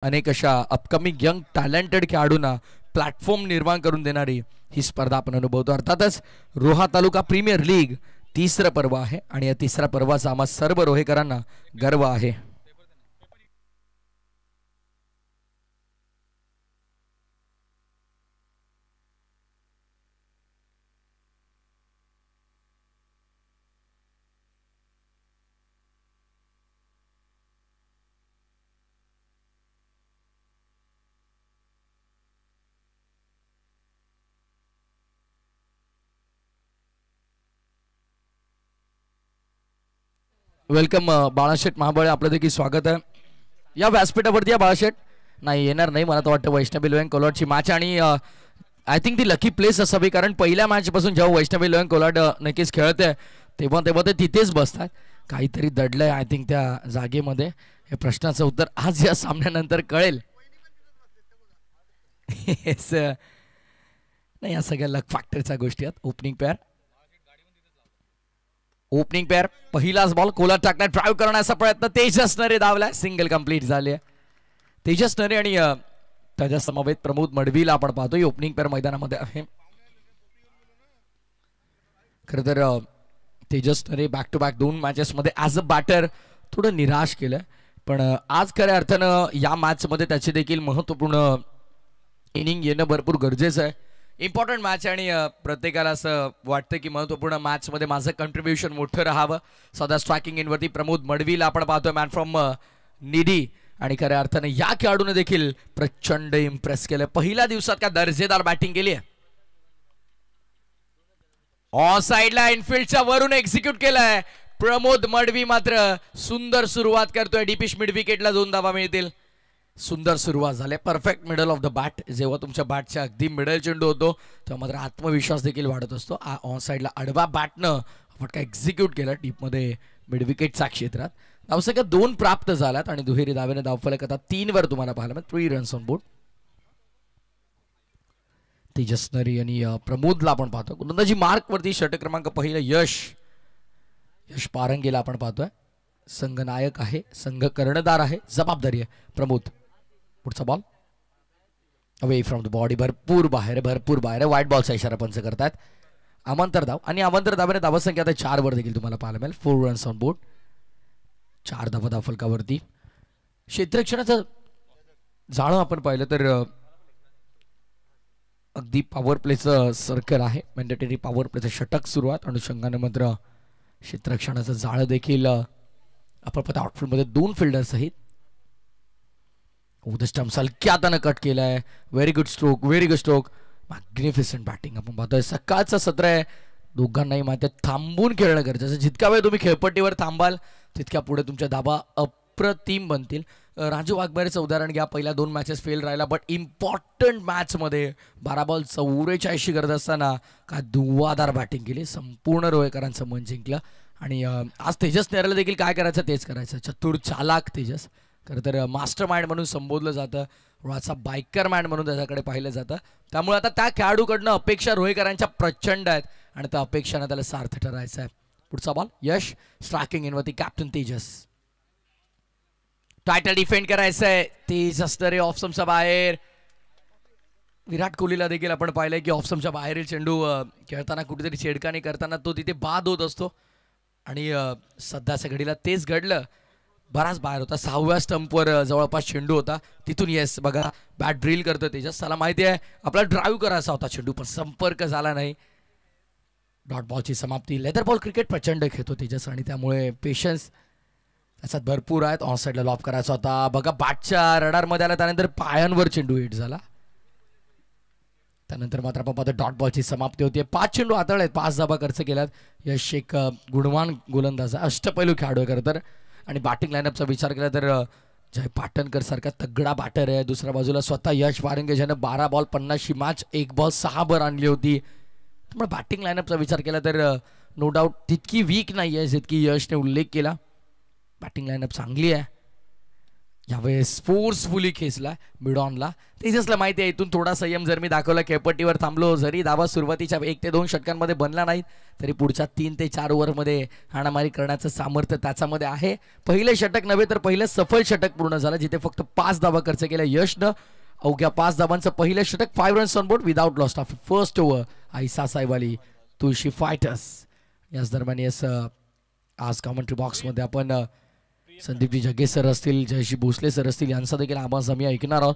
अनेक अशा upcoming young talented खेळाडूंना प्लॅटफॉर्म निर्माण करून देणारी ही स्पर्धा आपण अनुभवतो. अर्थातच रोहा तालुका प्रीमियर लीग तिसरं पर्व आहे आणि या तिसऱ्या पर्वाचा आम्हा सर्व रोहेकरांना गर्व आहे. वेलकम बाळाशेठ महाबळे, आपलं देखील स्वागत आहे या व्यासपीठावरती. या बाळाशेठ नाही येणार नाही, मला तर वाटतं वैष्णवी लोयन कोलाडची मॅच आणि आय थिंक ती लकी प्लेस असावी, कारण पहिल्या मॅचपासून जेव्हा वैष्णवी लोयन कोलाड नक्कीच खेळते तेव्हा ते तिथेच बसतात. काहीतरी दडलंय आय थिंक त्या जागेमध्ये. हे प्रश्नाचं उत्तर आज या सामन्यानंतर कळेल. नाही, या सगळ्या लक फॅक्टरच्या गोष्टी आहेत. ओपनिंग पेअर पहिलाच बॉल कोलाड टाकण्यात ड्राईव्ह करण्याचा प्रयत्न तेजस नरे धावलाय. सिंगल कंप्लीट झाली आहे. तेजस नरे आणि त्याच्या समवेत प्रमोद मडवीला आपण पाहतोय ओपनिंग पेअर मैदानामध्ये आहे. खरं तर तेजस नरे बॅक टू बॅक 2 मॅचेस मध्ये ॲज अ बॅटर थोडं निराश केलंय, पण आज खऱ्या अर्थानं या मॅच मध्ये त्याचे देखील महत्त्वपूर्ण इनिंग येणं भरपूर गरजेचं आहे. इम्पॉर्टंट मॅच आणि प्रत्येकाला असं वाटतं की महत्त्वपूर्ण मॅच मध्ये माझं कंट्रीब्युशन मोठं राहावं. सध्या स्ट्रायकिंग इनवरती प्रमोद मडवीला आपण पाहतोय, मॅन फ्रॉम निडी, आणि खऱ्या अर्थाने या खेळाडूने देखील प्रचंड इम्प्रेस केलं. पहिल्या दिवसात का दर्जेदार बॅटिंग केली आहे. ऑन साइडला इनफिल्डच्या वरून एक्झिक्यूट केलंय प्रमोद मडवी. मात्र सुंदर सुरुवात करतोय. डीपिश मिड विकेटला 2 धावा मिळतील. सुंदर सुरुवात झाली. Perfect middle of the bat. जेव्हा तुमच्या बॅटच्या अगदी मिडल चेंडू होतो तेव्हा मात्र आत्मविश्वास देखील वाढत असतो. ऑन साइडला आडवा बॅटनं फटका एक्झिक्यूट केला डीपमध्ये मिड विकेटच्या क्षेत्रात. धावसंख्या 2 प्राप्त झाल्यात आणि दुहेरी धावेने धावफलक आता 3 वर तुम्हाला पाहायला मिळेल. 3 रन्स ऑन बोर्ड. तेजस नरे आणि प्रमोदला आपण पाहतो. गोलंदाजी मार्क वरती षटक क्रमांक पहिला यश पारंगेला आपण पाहतोय. संघनायक आहे, संघ कर्णधार आहे, जबाबदारी आहे प्रमोद. पुढचा ball away from the body, भरपूर बाहेर व्हाईट बॉलचा इशारा पंच करतात. अमांतर धाव आणि अमांतर धावेने धावसंख्या आता 4 वर देखील तुम्हाला पाहायला मिळेल. 4 रन्स ऑन बोर्ड. 4 धावा धावफलकावरती. क्षेत्ररक्षणाचं जाळं आपण पाहिलं तर अगदी पॉवर प्लेचं सर्कल आहे. मॅन्डेटरी पॉवर प्लेचं षटक सुरुवात. अनुषंगाने मात्र क्षेत्ररक्षणाचं जाळं देखील आपण पाहतो. आउटफील्डमध्ये 2 फिल्डर्स आहेत. स्टम्प्स हलक्या हातानं कट केलाय. Very good stroke. Magnificent batting आपण पाहतोय. सकाळचं सत्र आहे, दोघांनाही माहिती थांबून खेळणं गरजेचं. जितका वेळ तुम्ही खेळपट्टीवर थांबाल तितक्या पुढे तुमच्या धाबा अप्रतिम बनतील. राजू वाघमारेचं उदाहरण घ्या. पहिल्या 2 मॅचेस फेल राहिला, बट इम्पॉर्टंट मॅचमध्ये 12 बॉल 44 करत असताना काय धुवाधार बॅटिंग केली. संपूर्ण रोहेकरांचं मन जिंकलं. आणि आज तेजस नेरेला देखील काय करायचं तेच करायचं. चतुर चालाक तेजस. खरं तर मास्टर माइंड म्हणून संबोधलं जातं. रोहाचा बायकर मॅन म्हणून त्याच्याकडे पाहिलं जातं. त्यामुळे आता त्या खेळाडूकडनं अपेक्षा रोहेकरांच्या प्रचंड आहेत आणि त्या अपेक्षानं त्याला सार्थ ठरायचं आहे. पुढचा बॉल यश स्ट्रायकिंग इनवरती कॅप्टन तेजस. टायटल डिफेंड करायचं आहे. तेजस नरे ऑफ स्टंपच्या बाहेर. विराट कोहलीला देखील आपण पाहिलंय की ऑफ स्टंपच्या बाहेरील चेंडू खेळताना कुठेतरी छेडखानी करताना तो तिथे बाद होत असतो आणि सध्याच्या घडीला तेच घडलं. बराच बाहेर होता. 6व्या स्टंपवर जवळपास चेंडू होता. तिथून येस बघा बॅट ड्रिल करतो तेजस. त्याला माहिती आहे आपला ड्राईव्ह करायचा होता चेंडू, पण संपर्क झाला नाही. डॉट बॉलची समाप्ती. लेदर बॉल क्रिकेट प्रचंड खेळतो तेजस आणि त्यामुळे पेशन्स त्याच्यात भरपूर आहेत. ऑन साईडला लॉब करायचा होता. बघा बॅटच्या रडारमध्ये आला, त्यानंतर पायांवर चेंडू हिट झाला. त्यानंतर मात्र आपण पाहतो डॉट बॉलची समाप्ती होती. 5 चेंडू हाताळलेत, 5 धाबा खर्च केल्यात. यश एक गुणवान गोलंदाज, अष्टपैलू खेळाडू आहे खरं तर. आणि बॅटिंग लाईनअपचा विचार केला तर जय पाटणकर सारखा तगडा बॅटर आहे. दुसऱ्या बाजूला स्वतः यश पारंगे ज्याने 12 बॉल 50 मॅच 1 बॉल 6 वर आणली होती. त्यामुळे बॅटिंग लाईनअपचा विचार केला तर नो डाऊट तितकी वीक नाही आहे जितकी यशने उल्लेख केला. बॅटिंग लाईनअप चांगली आहे. यावेळेस फोर्सफुली खेचला मिडॉनला. तेजसला माहिती आहे इथून थोडा संयम जर मी दाखवला, खेळपट्टीवर थांबलो, जरी दावा सुरुवातीच्या 1 ते 2 षटकांमध्ये बनला नाही तरी पुढच्या 3 ते 4 ओव्हरमध्ये हाणामारी करण्याचं सामर्थ्य त्याच्यामध्ये आहे. पहिले षटक नव्हे तर पहिलं सफल षटक पूर्ण झालं, जिथे फक्त 5 धावा खर्च केल्या यशनं. अवघ्या 5 धावांचं पहिलं षटक, 5 runs on board without loss of first over. Aaisa Saiwali Tulshi Fighters. याच दरम्यान आज कॉमेंट्री बॉक्समध्ये आपण संदीपजी जगे सर असतील, जयश्री भोसले सर असतील, यांचा देखील आवाज आम्ही ऐकणार आहोत.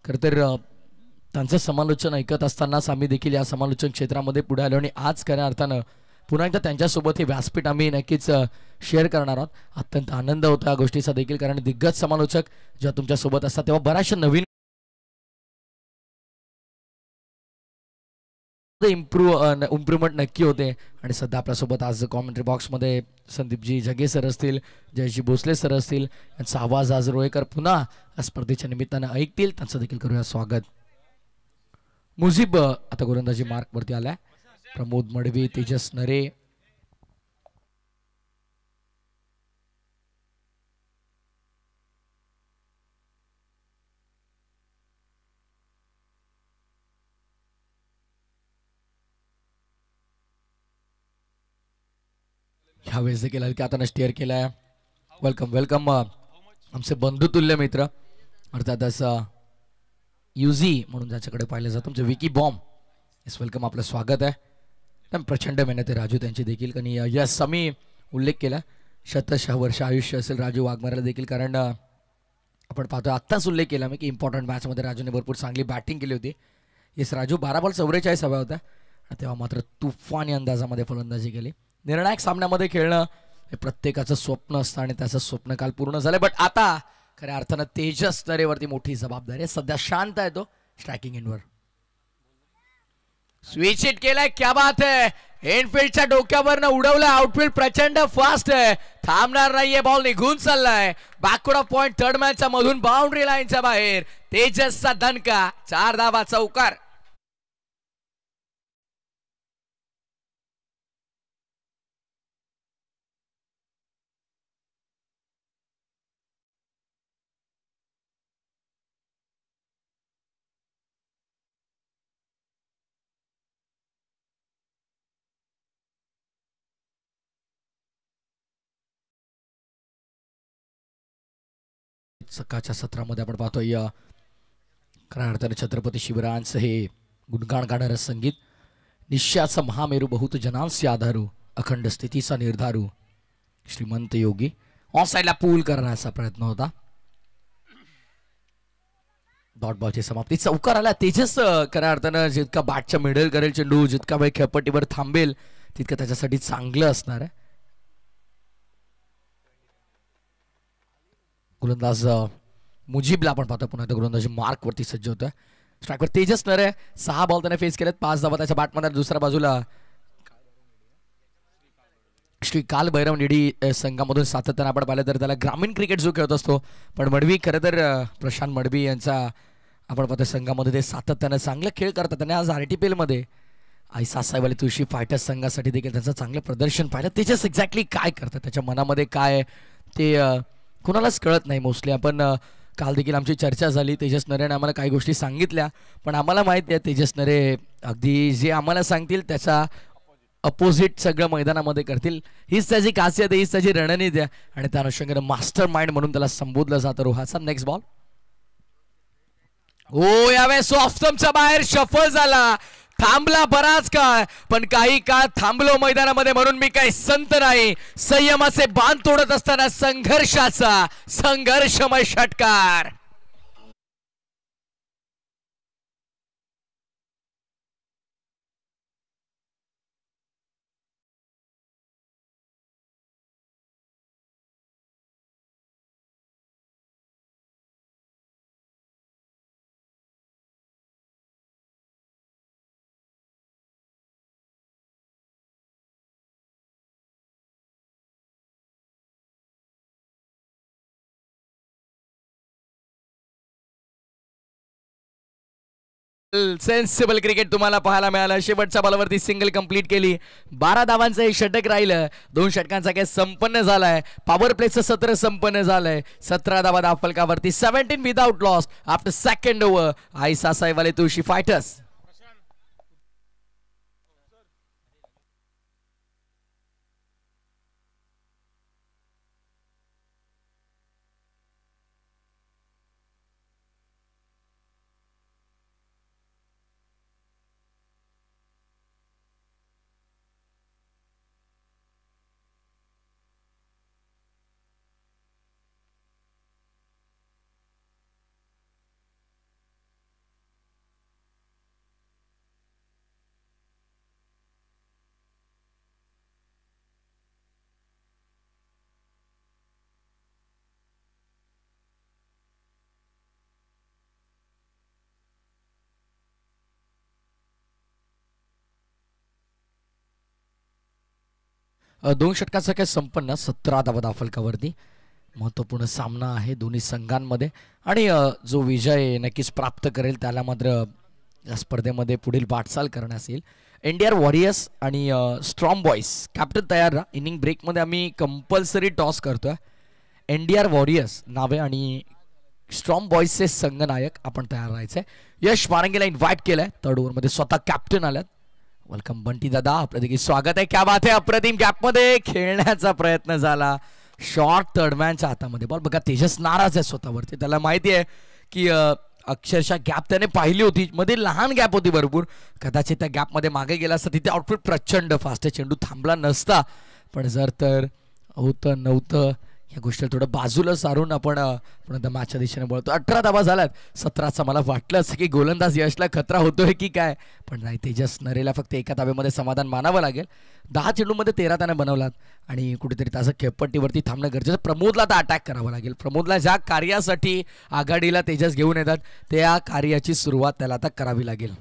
खरं तर त्यांचं समालोचन ऐकत असतानाच आम्ही देखील या समालोचन क्षेत्रामध्ये पुढे आलो आणि आज खऱ्या अर्थानं पुन्हा एकदा त्यांच्यासोबत हे व्यासपीठ आम्ही नक्कीच शेअर करणार आहोत. अत्यंत आनंद होतो या गोष्टीचा देखील, कारण दिग्गज समालोचक जेव्हा तुमच्यासोबत असतात तेव्हा बऱ्याचशा नवीन इम्प्रूव्हमेंट नक्की होते. आणि सध्या आपल्यासोबत आज कॉमेंट्री बॉक्समध्ये संदीपजी जगे सर असतील, जयश्री भोसले सर असतील, यांचा आवाज आज रोहेकर पुन्हा या स्पर्धेच्या निमित्तानं ऐकतील. त्यांचं देखील करूया स्वागत. मुजीब आता गोलंदाजी मार्कवरती आलाय. प्रमोद मडवी, तेजस नरे, ह्यावेळेस देखील हलक्या हाताने स्टेअर केलाय. वेलकम वेलकम आमचे बंधुतुल्य मित्र, अर्थातच युझी म्हणून ज्याच्याकडे पाहिलं जातं तुमचं विकी बॉम्ब. येस वेलकम, आपलं स्वागत आहे. प्रचंड मेहनत आहे राजू त्यांची देखील. आणि यस आम्ही उल्लेख केला शतशः वर्ष आयुष्य असेल राजू वाघमारेला देखील, कारण आपण पाहतो आत्ताच उल्लेख केला मी की इम्पॉर्टंट मॅचमध्ये राजूने भरपूर चांगली बॅटिंग केली होती. येस राजू 12 बॉल 44 हव्या होत्या, तेव्हा मात्र तुफानी अंदाजामध्ये फलंदाजी केली. निर्णायक सामन्यामध्ये खेळणं हे प्रत्येकाचं स्वप्न असतं आणि त्याचं स्वप्न काल पूर्ण झालं. बट आता खऱ्या अर्थानं तेजस नरेवरती मोठी जबाबदारी आहे. सध्या शांत आहे तो स्ट्रायकिंग एंडवर. स्विच हिट केलाय, क्या बात आहे. एनफिल्डच्या डोक्यावरनं उडवलं. आउटफील्ड प्रचंड फास्ट आहे, थांबणार नाहीये. बॉल निघून चाललाय बॅकवर्ड ऑफ पॉइंट थर्ड मॅनच्या मधून बाउंड्री लाईनच्या बाहेर. तेजसचा दणका, 4 धावा चौकार. सकाळच्या सत्रामध्ये आपण पाहतोय खऱ्या अर्थाने छत्रपती शिवरायांचं हे गुणगान गाणारं संगीत. निश्चयाचा महामेरू बहुत जनांसी आधारू, अखंड स्थितीचा निर्धारू, श्रीमंत योगी. ऑन साईडला पूल करण्याचा प्रयत्न होता. डॉट बॉलची समाप्ती. चौकार आला. तेजस खऱ्या अर्थानं जितका बॅटच्या मिडल करेल चेंडू, जितका वेळ खेळपट्टीवर थांबेल तितकं त्याच्यासाठी चांगलं असणार आहे. गोलंदाज मुजीबला आपण पाहतो पुन्हा गोलंदाजी मार्कवरती सज्ज होतोय. स्ट्रायकवर तेजस नरे, 6 बॉल त्याने फेस केलेत, 5 धावा त्याच्या बॅटमध्ये. दुसऱ्या बाजूला श्री काल भैरव निडी संघामधून सातत्याने आपण पाहिलं तर त्याला ग्रामीण क्रिकेट जो खेळत असतो, पण मडवी खरं तर प्रशांत मडवी यांचा आपण पाहतो संघामध्ये ते सातत्याने चांगलं खेळ करतात. आणि आज RTPL मध्ये आयसा सायवाली तुळशी फायटर्स संघासाठी देखील त्यांचं चांगलं प्रदर्शन पाहिलं. तेजस एक्झॅक्टली काय करतात, त्याच्या मनामध्ये काय ते कुणालाच कळत नाही मोस्टली. आपण काल देखील आमची चर्चा झाली, तेजस नरेने आम्हाला काही गोष्टी सांगितल्या, पण आम्हाला माहिती आहे तेजस नरे अगदी जे आम्हाला सांगतील त्याचा अपोजिट सगळं मैदानामध्ये करतील. हीच त्याची खासियत आहे, हीच त्याची रणनीती आहे, आणि त्या अनुषंगाने मास्टर माइंड म्हणून त्याला संबोधलं जातं. रोहाचा नेक्स्ट बॉल. हो, यावेळेस ऑफस्टंपच्या बाहेर शफल झाला, थांबला बराच काळ, पण काही काळ थांबलो मैदानामध्ये म्हणून मी काही संत नाही. संयमाचे बांध तोडत असताना संघर्षाचा संघर्षमय षटकार. सेन्सिबल क्रिकेट तुम्हाला पाहायला मिळालं. शेवटच्या बॉलवरती सिंगल कंप्लीट केली. 12 धावांचं हे षटक राहिलं. 2 षटकांचा खेळ संपन्न झालाय. पॉवर प्लेचं सत्र संपन्न झालंय. 17 धावा धाव फलकावरती. 17 without loss after second over. Aaisa Saiwale Tulshi Fighters. 2 षटकाचा खेळ संपन्न. 17 धावा धाव फलकावरती. महत्त्वपूर्ण सामना आहे दोन्ही संघांमध्ये आणि जो विजय नक्कीच प्राप्त करेल त्याला मात्र या स्पर्धेमध्ये पुढील वाटचाल करण्यास येईल. एनडीआर वॉरियर्स आणि स्ट्रॉंग बॉईज. कॅप्टन तयार राहा. इनिंग ब्रेकमध्ये आम्ही कंपल्सरी टॉस करतोय. एनडीआर वॉरियर्स नावे आणि स्ट्रॉंग बॉईजचे संघनायक आपण तयार राहायचंय. यश मारंगेला इन्व्हाइट केलंय. 3rd ओव्हरमध्ये स्वतः कॅप्टन आल्यात. वेलकम बंटी दादा, आपलं देखील स्वागत आहे. क्या बात आहे. अप्रतिम गॅपमध्ये खेळण्याचा प्रयत्न झाला. शॉर्ट थर्डमॅनच्या हातामध्ये बॉल. बघा तेजस नाराज आहे स्वतःवरती. त्याला माहिती आहे की अक्षरशः गॅप त्याने पाहिली होती. मध्ये लहान गॅप होती भरपूर. कदाचित त्या गॅपमध्ये मागे गेला असता तिथे आउटपुट प्रचंड फास्ट आहे. चेंडू थांबला नसता. पण जर तर होतं नव्हतं या गोष्टीला थोडं बाजूला सारून आपण पुन्हा मॅचच्या दिशेने बोलतो. 18 धावा झाल्यात. 17चा मला वाटलं असं की गोलंदाज यशला खतरा होतोय की काय, पण नाही. तेजस नरेला फक्त एका धाब्यामध्ये समाधान मानावं लागेल. 10 चेंडूमध्ये 13 त्याने बनवलात आणि कुठेतरी त्याचं खेळपट्टीवरती थांबणं गरजेचं. प्रमोदला आता अटॅक करावं लागेल. प्रमोदला ज्या कार्यासाठी आघाडीला तेजस घेऊन येतात त्या कार्याची सुरुवात त्याला आता करावी लागेल.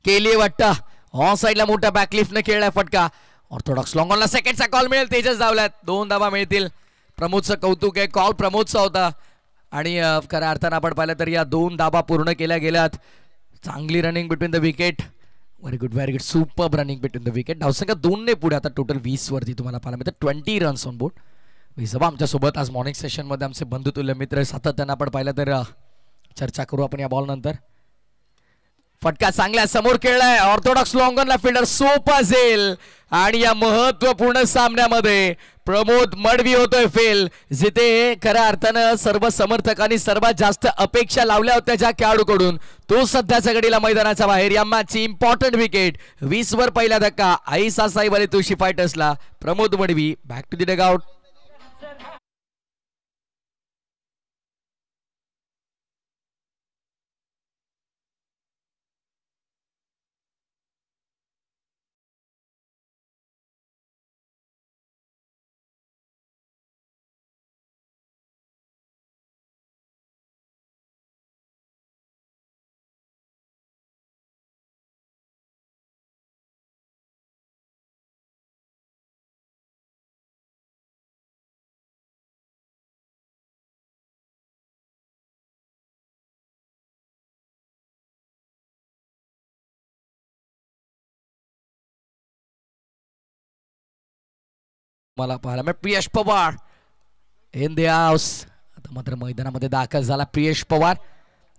केली वाटतं. ऑन साईडला मोठ्या बॅकलिफ्टने खेळलाय फटका. ऑर्थोडॉक्स लॉंग ऑनला सेकंडचा कॉल मिळेल. तेजस धावल्यात. 2 धावा मिळतील. प्रमोदचं कौतुक आहे. कॉल प्रमोदचा होता आणि खऱ्या अर्थानं आपण पाहिलं तर या 2 धावा पूर्ण केल्या गेल्यात. चांगली running between the wicket. Very good super running between the wicket. धावसंख्या 2 ने पुढे आता टोटल 20 वरती तुम्हाला पाहायला मिळतं. 20 रन्स ऑन बोर्ड. विसबा आमच्यासोबत आज मॉर्निंग सेशनमध्ये आमचे बंधुतुल्य मित्र सातत्यानं आपण पाहिलं तर चर्चा करू आपण या बॉल नंतर. फटका चांगल्या समोर खेळलाय. ऑर्थोडॉक्स लॉंगनला फिल्डर सोपा झेल आणि या महत्वपूर्ण सामन्यामध्ये प्रमोद मडवी होतोय फेल. जिथे खऱ्या अर्थानं सर्व समर्थकांनी सर्वात जास्त अपेक्षा लावल्या होत्या ज्या खेळाडूकडून तो सध्याच्या घडीला मैदानाच्या बाहेर. या मॅचची इम्पॉर्टंट विकेट. 20 वर पहिला धक्का. आईसा साईवाले तुळशी फायटर्सला. Pramod Madavi back to the dugout. मला पाहायला मिळेल Priyash Pawar in the house. आता मात्र मैदानामध्ये दाखल झाला प्रियश पवार.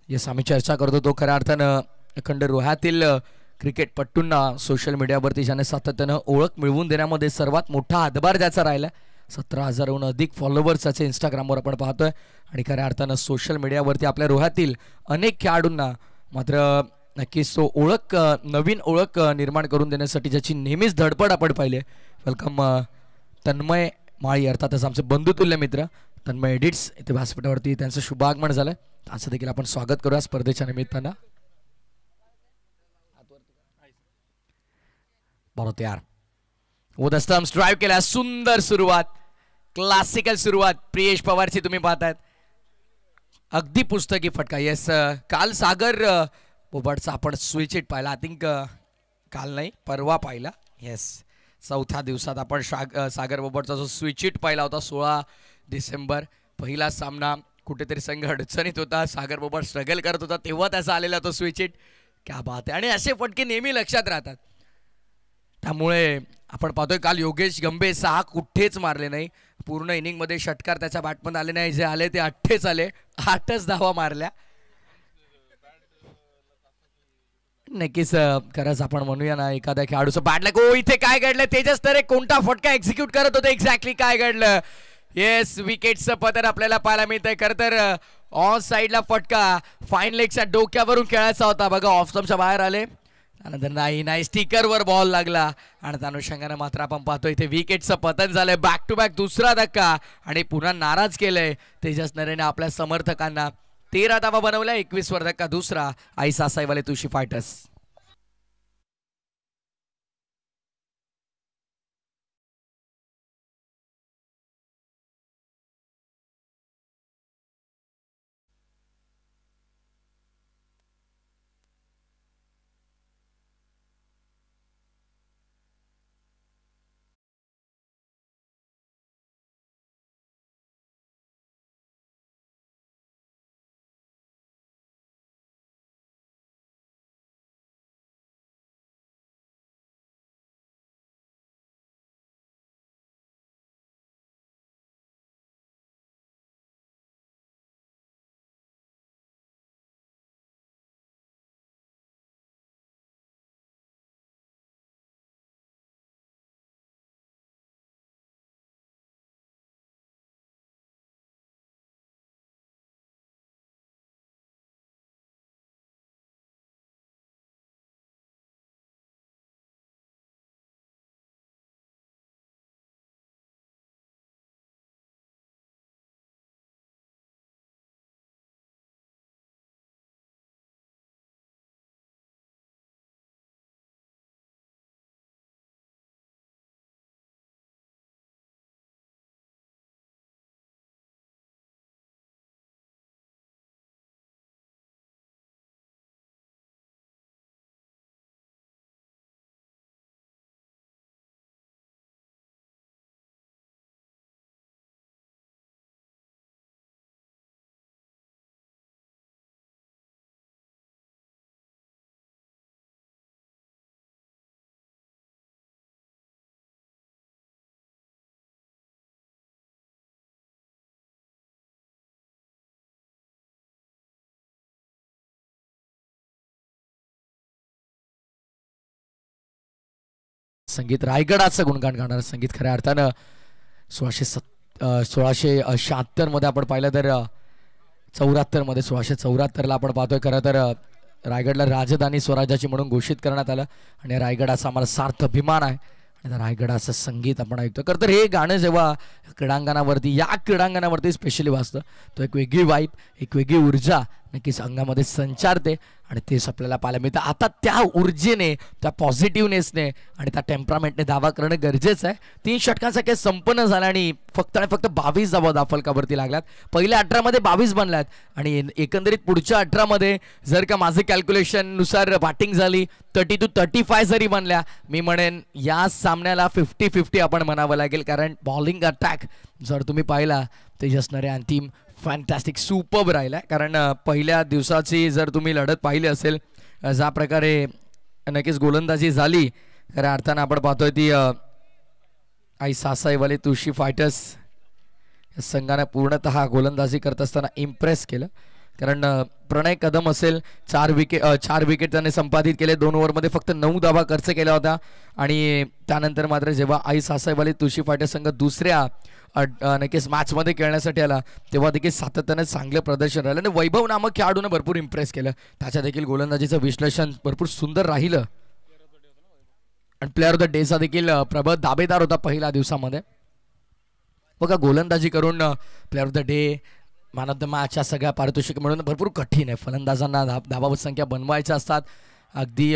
यस, आम्ही चर्चा करतो तो खऱ्या अर्थानं अखंड रोह्यातील क्रिकेटपटूंना सोशल मीडियावरती ज्याने सातत्यानं ओळख मिळवून देण्यामध्ये सर्वात मोठा हातभार ज्याचा राहिला. 17,000हून अधिक फॉलोअर्स त्याचे इंस्टाग्रामवर आपण पाहतोय आणि खऱ्या अर्थानं सोशल मीडियावरती आपल्या रोह्यातील अनेक खेळाडूंना मात्र नक्कीच तो ओळख नवीन ओळख निर्माण करून देण्यासाठी ज्याची नेहमीच धडपड आपण पाहिली. वेलकम तन्मय माळी, अर्थातच आमचे बंधुतुल्य मित्र तन्मय एडिट्स इथे व्यासपीठावरती त्यांचं शुभागमन झालंय. असं देखील आपण स्वागत करूया स्पर्धेच्या निमित्तानं. बरोबर यार. वो स्टम्प्स ड्राइव्ह केला. सुंदर सुरुवात, क्लासिकल सुरुवात प्रियेश पवारची तुम्ही पाहतायत. अगदी पुस्तकी फटका. येस, काल सागर बोबटचा आपण स्विच हिट पाहिला. आय थिंक काल नाही परवा पाहिला. येस, 4थ्या दिवसात आपण सागर बोबटचा जो स्विच हिट पाहिला होता 16 डिसेंबर. पहिला सामना कुठेतरी संघ अडचणीत होता, सागर बोबट स्ट्रगल करत होता, तेव्हा त्याचा आलेला तो स्विच हिट. क्या बात आहे. आणि असे फटके नेहमी लक्षात राहतात. त्यामुळे आपण पाहतोय काल योगेश गंभे 6 कुठेच मारले नाही. पूर्ण इनिंगमध्ये षटकार त्याच्या बॅटमध्ये आले नाही. जे आले ते 8च आले, 8च धावा मारल्या. नक्कीच खरंच आपण म्हणूया ना, एखाद्या खेळाडूचं बॅट लाग. ओ इथे काय घडलं तेजस तरे, कोणता फटका एक्झिक्यूट करत होते, एक्झॅक्टली काय घडलं. येस, विकेटचं पतन आपल्याला पाहायला मिळतंय. खरं तर ऑन साईडला फटका फाईन लेगच्या डोक्यावरून खेळायचा होता. बघा ऑफ स्टंपच्या बाहेर आले, त्यानंतर नाही स्टिकरवर बॉल लागला. आणि त्या अनुषंगाने मात्र आपण पाहतो इथे विकेटचं पतन झालंय. बॅक टू बॅक दुसरा धक्का आणि पुन्हा नाराज केलंय तेजस नरेने आपल्या समर्थकांना. 13 धावा बनवल्या, 21 वर धक्का दुसरा. आई सासाईवाले तुळशी फायटर्स. संगीत रायगडाचं गुणगान गाणार संगीत खऱ्या अर्थानं 1676 मध्ये आपण पाहिलं तर 74 मध्ये 1674ला आपण पाहतोय. खरं तर रायगडला राजधानी स्वराज्याची म्हणून घोषित करण्यात आलं आणि रायगडाचा आम्हाला सार्थ अभिमान आहे. आणि रायगडाचं संगीत आपण ऐकतो. खरं तर हे गाणं जेव्हा क्रीडांगणावरती स्पेशली वाजतं तो एक वेगळी वाईब, एक वेगळी ऊर्जा नक्कीच अंगामध्ये संचारते आणि तेच आपल्याला पाहायला मिळतं. आता त्या ऊर्जेने, त्या पॉझिटिव्हनेसने आणि त्या टेम्परामेंटने धावा करणं गरजेचं आहे. 3 षटकांचा खेळ संपन्न झाला आणि फक्त 22 धावा धाफलकावरती लागल्यात. पहिल्या 18 मध्ये 22 बनल्यात आणि एकंदरीत पुढच्या 18 मध्ये जर का माझे कॅल्क्युलेशन नुसार बॅटिंग झाली 30 to 35 जरी बनल्या, मी म्हणेन या सामन्याला 50-50 आपण म्हणावं लागेल. कारण बॉलिंग अटॅक जर तुम्ही पाहिला तेजस नरे अंतिम फॅन्टॅस्टिक सुपर्ब राहिला. कारण पहिल्या दिवसाची जर तुम्ही लढत पाहिली असेल, ज्या प्रकारे नक्कीच गोलंदाजी झाली, खऱ्या अर्थानं आपण पाहतोय ती आई सासाईवाले तुळशी फायटर्स या संघाने पूर्णतः गोलंदाजी करत असताना इम्प्रेस केलं. कारण प्रणय कदम असेल 4 विकेट त्याने संपादित केले. 2 ओव्हरमध्ये फक्त 9 धावा खर्च केल्या होत्या. आणि त्यानंतर मात्र जेव्हा आई सासाईवाले तुळशी फायटर्स संघ दुसऱ्या नक्कीच मॅचमध्ये खेळण्यासाठी आला तेव्हा देखील सातत्याने चांगलं प्रदर्शन राहिलं आणि वैभव नामक खेळाडूने भरपूर इम्प्रेस केलं. त्याच्या देखील गोलंदाजीचं विश्लेषण भरपूर सुंदर राहिलं आणि प्लेअर ऑफ द डेचा देखील प्रबळ दावेदार होता पहिल्या दिवसामध्ये. बघा गोलंदाजी करून player of the day, man of the match या सगळ्या पारितोषिक म्हणून भरपूर कठीण आहे. फलंदाजांना धावा संख्या बनवायच्या असतात. अगदी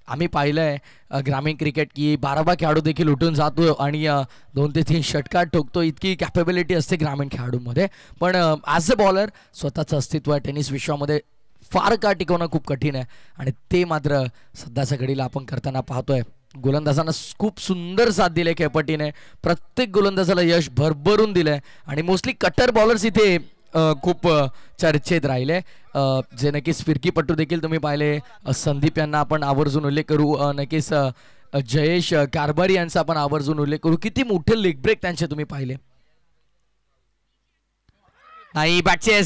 आम्ही पाहिलं आहे ग्रामीण क्रिकेट की 12 खेळाडू देखील उठून जातो आणि 2 ते 3 षटकार ठोकतो. इतकी कॅपेबिलिटी असते ग्रामीण खेळाडूमध्ये. पण ॲज अ बॉलर स्वतःचं अस्तित्व टेनिस विश्वामध्ये फार काळ टिकवणं खूप कठीण आहे आणि ते मात्र सध्याच्या घडीला आपण करताना पाहतोय. गोलंदाजांना खूप सुंदर साथ दिली खेळपट्टीने. प्रत्येक गोलंदाजाला यश भरभरून दिलंय आणि मोस्टली कटर बॉलर्स इथे खूप चर्चेत राहिले, जे नक्कीच फिरकीपट्टू देखील तुम्ही पाहिले. संदीप यांना आपण आवर्जून उल्लेख करू, नक्कीच जयेश कारभारी यांचा आपण आवर्जून उल्लेख करू. किती मोठे लेग ब्रेक त्यांचे तुम्ही पाहिले. नाही बॅटचे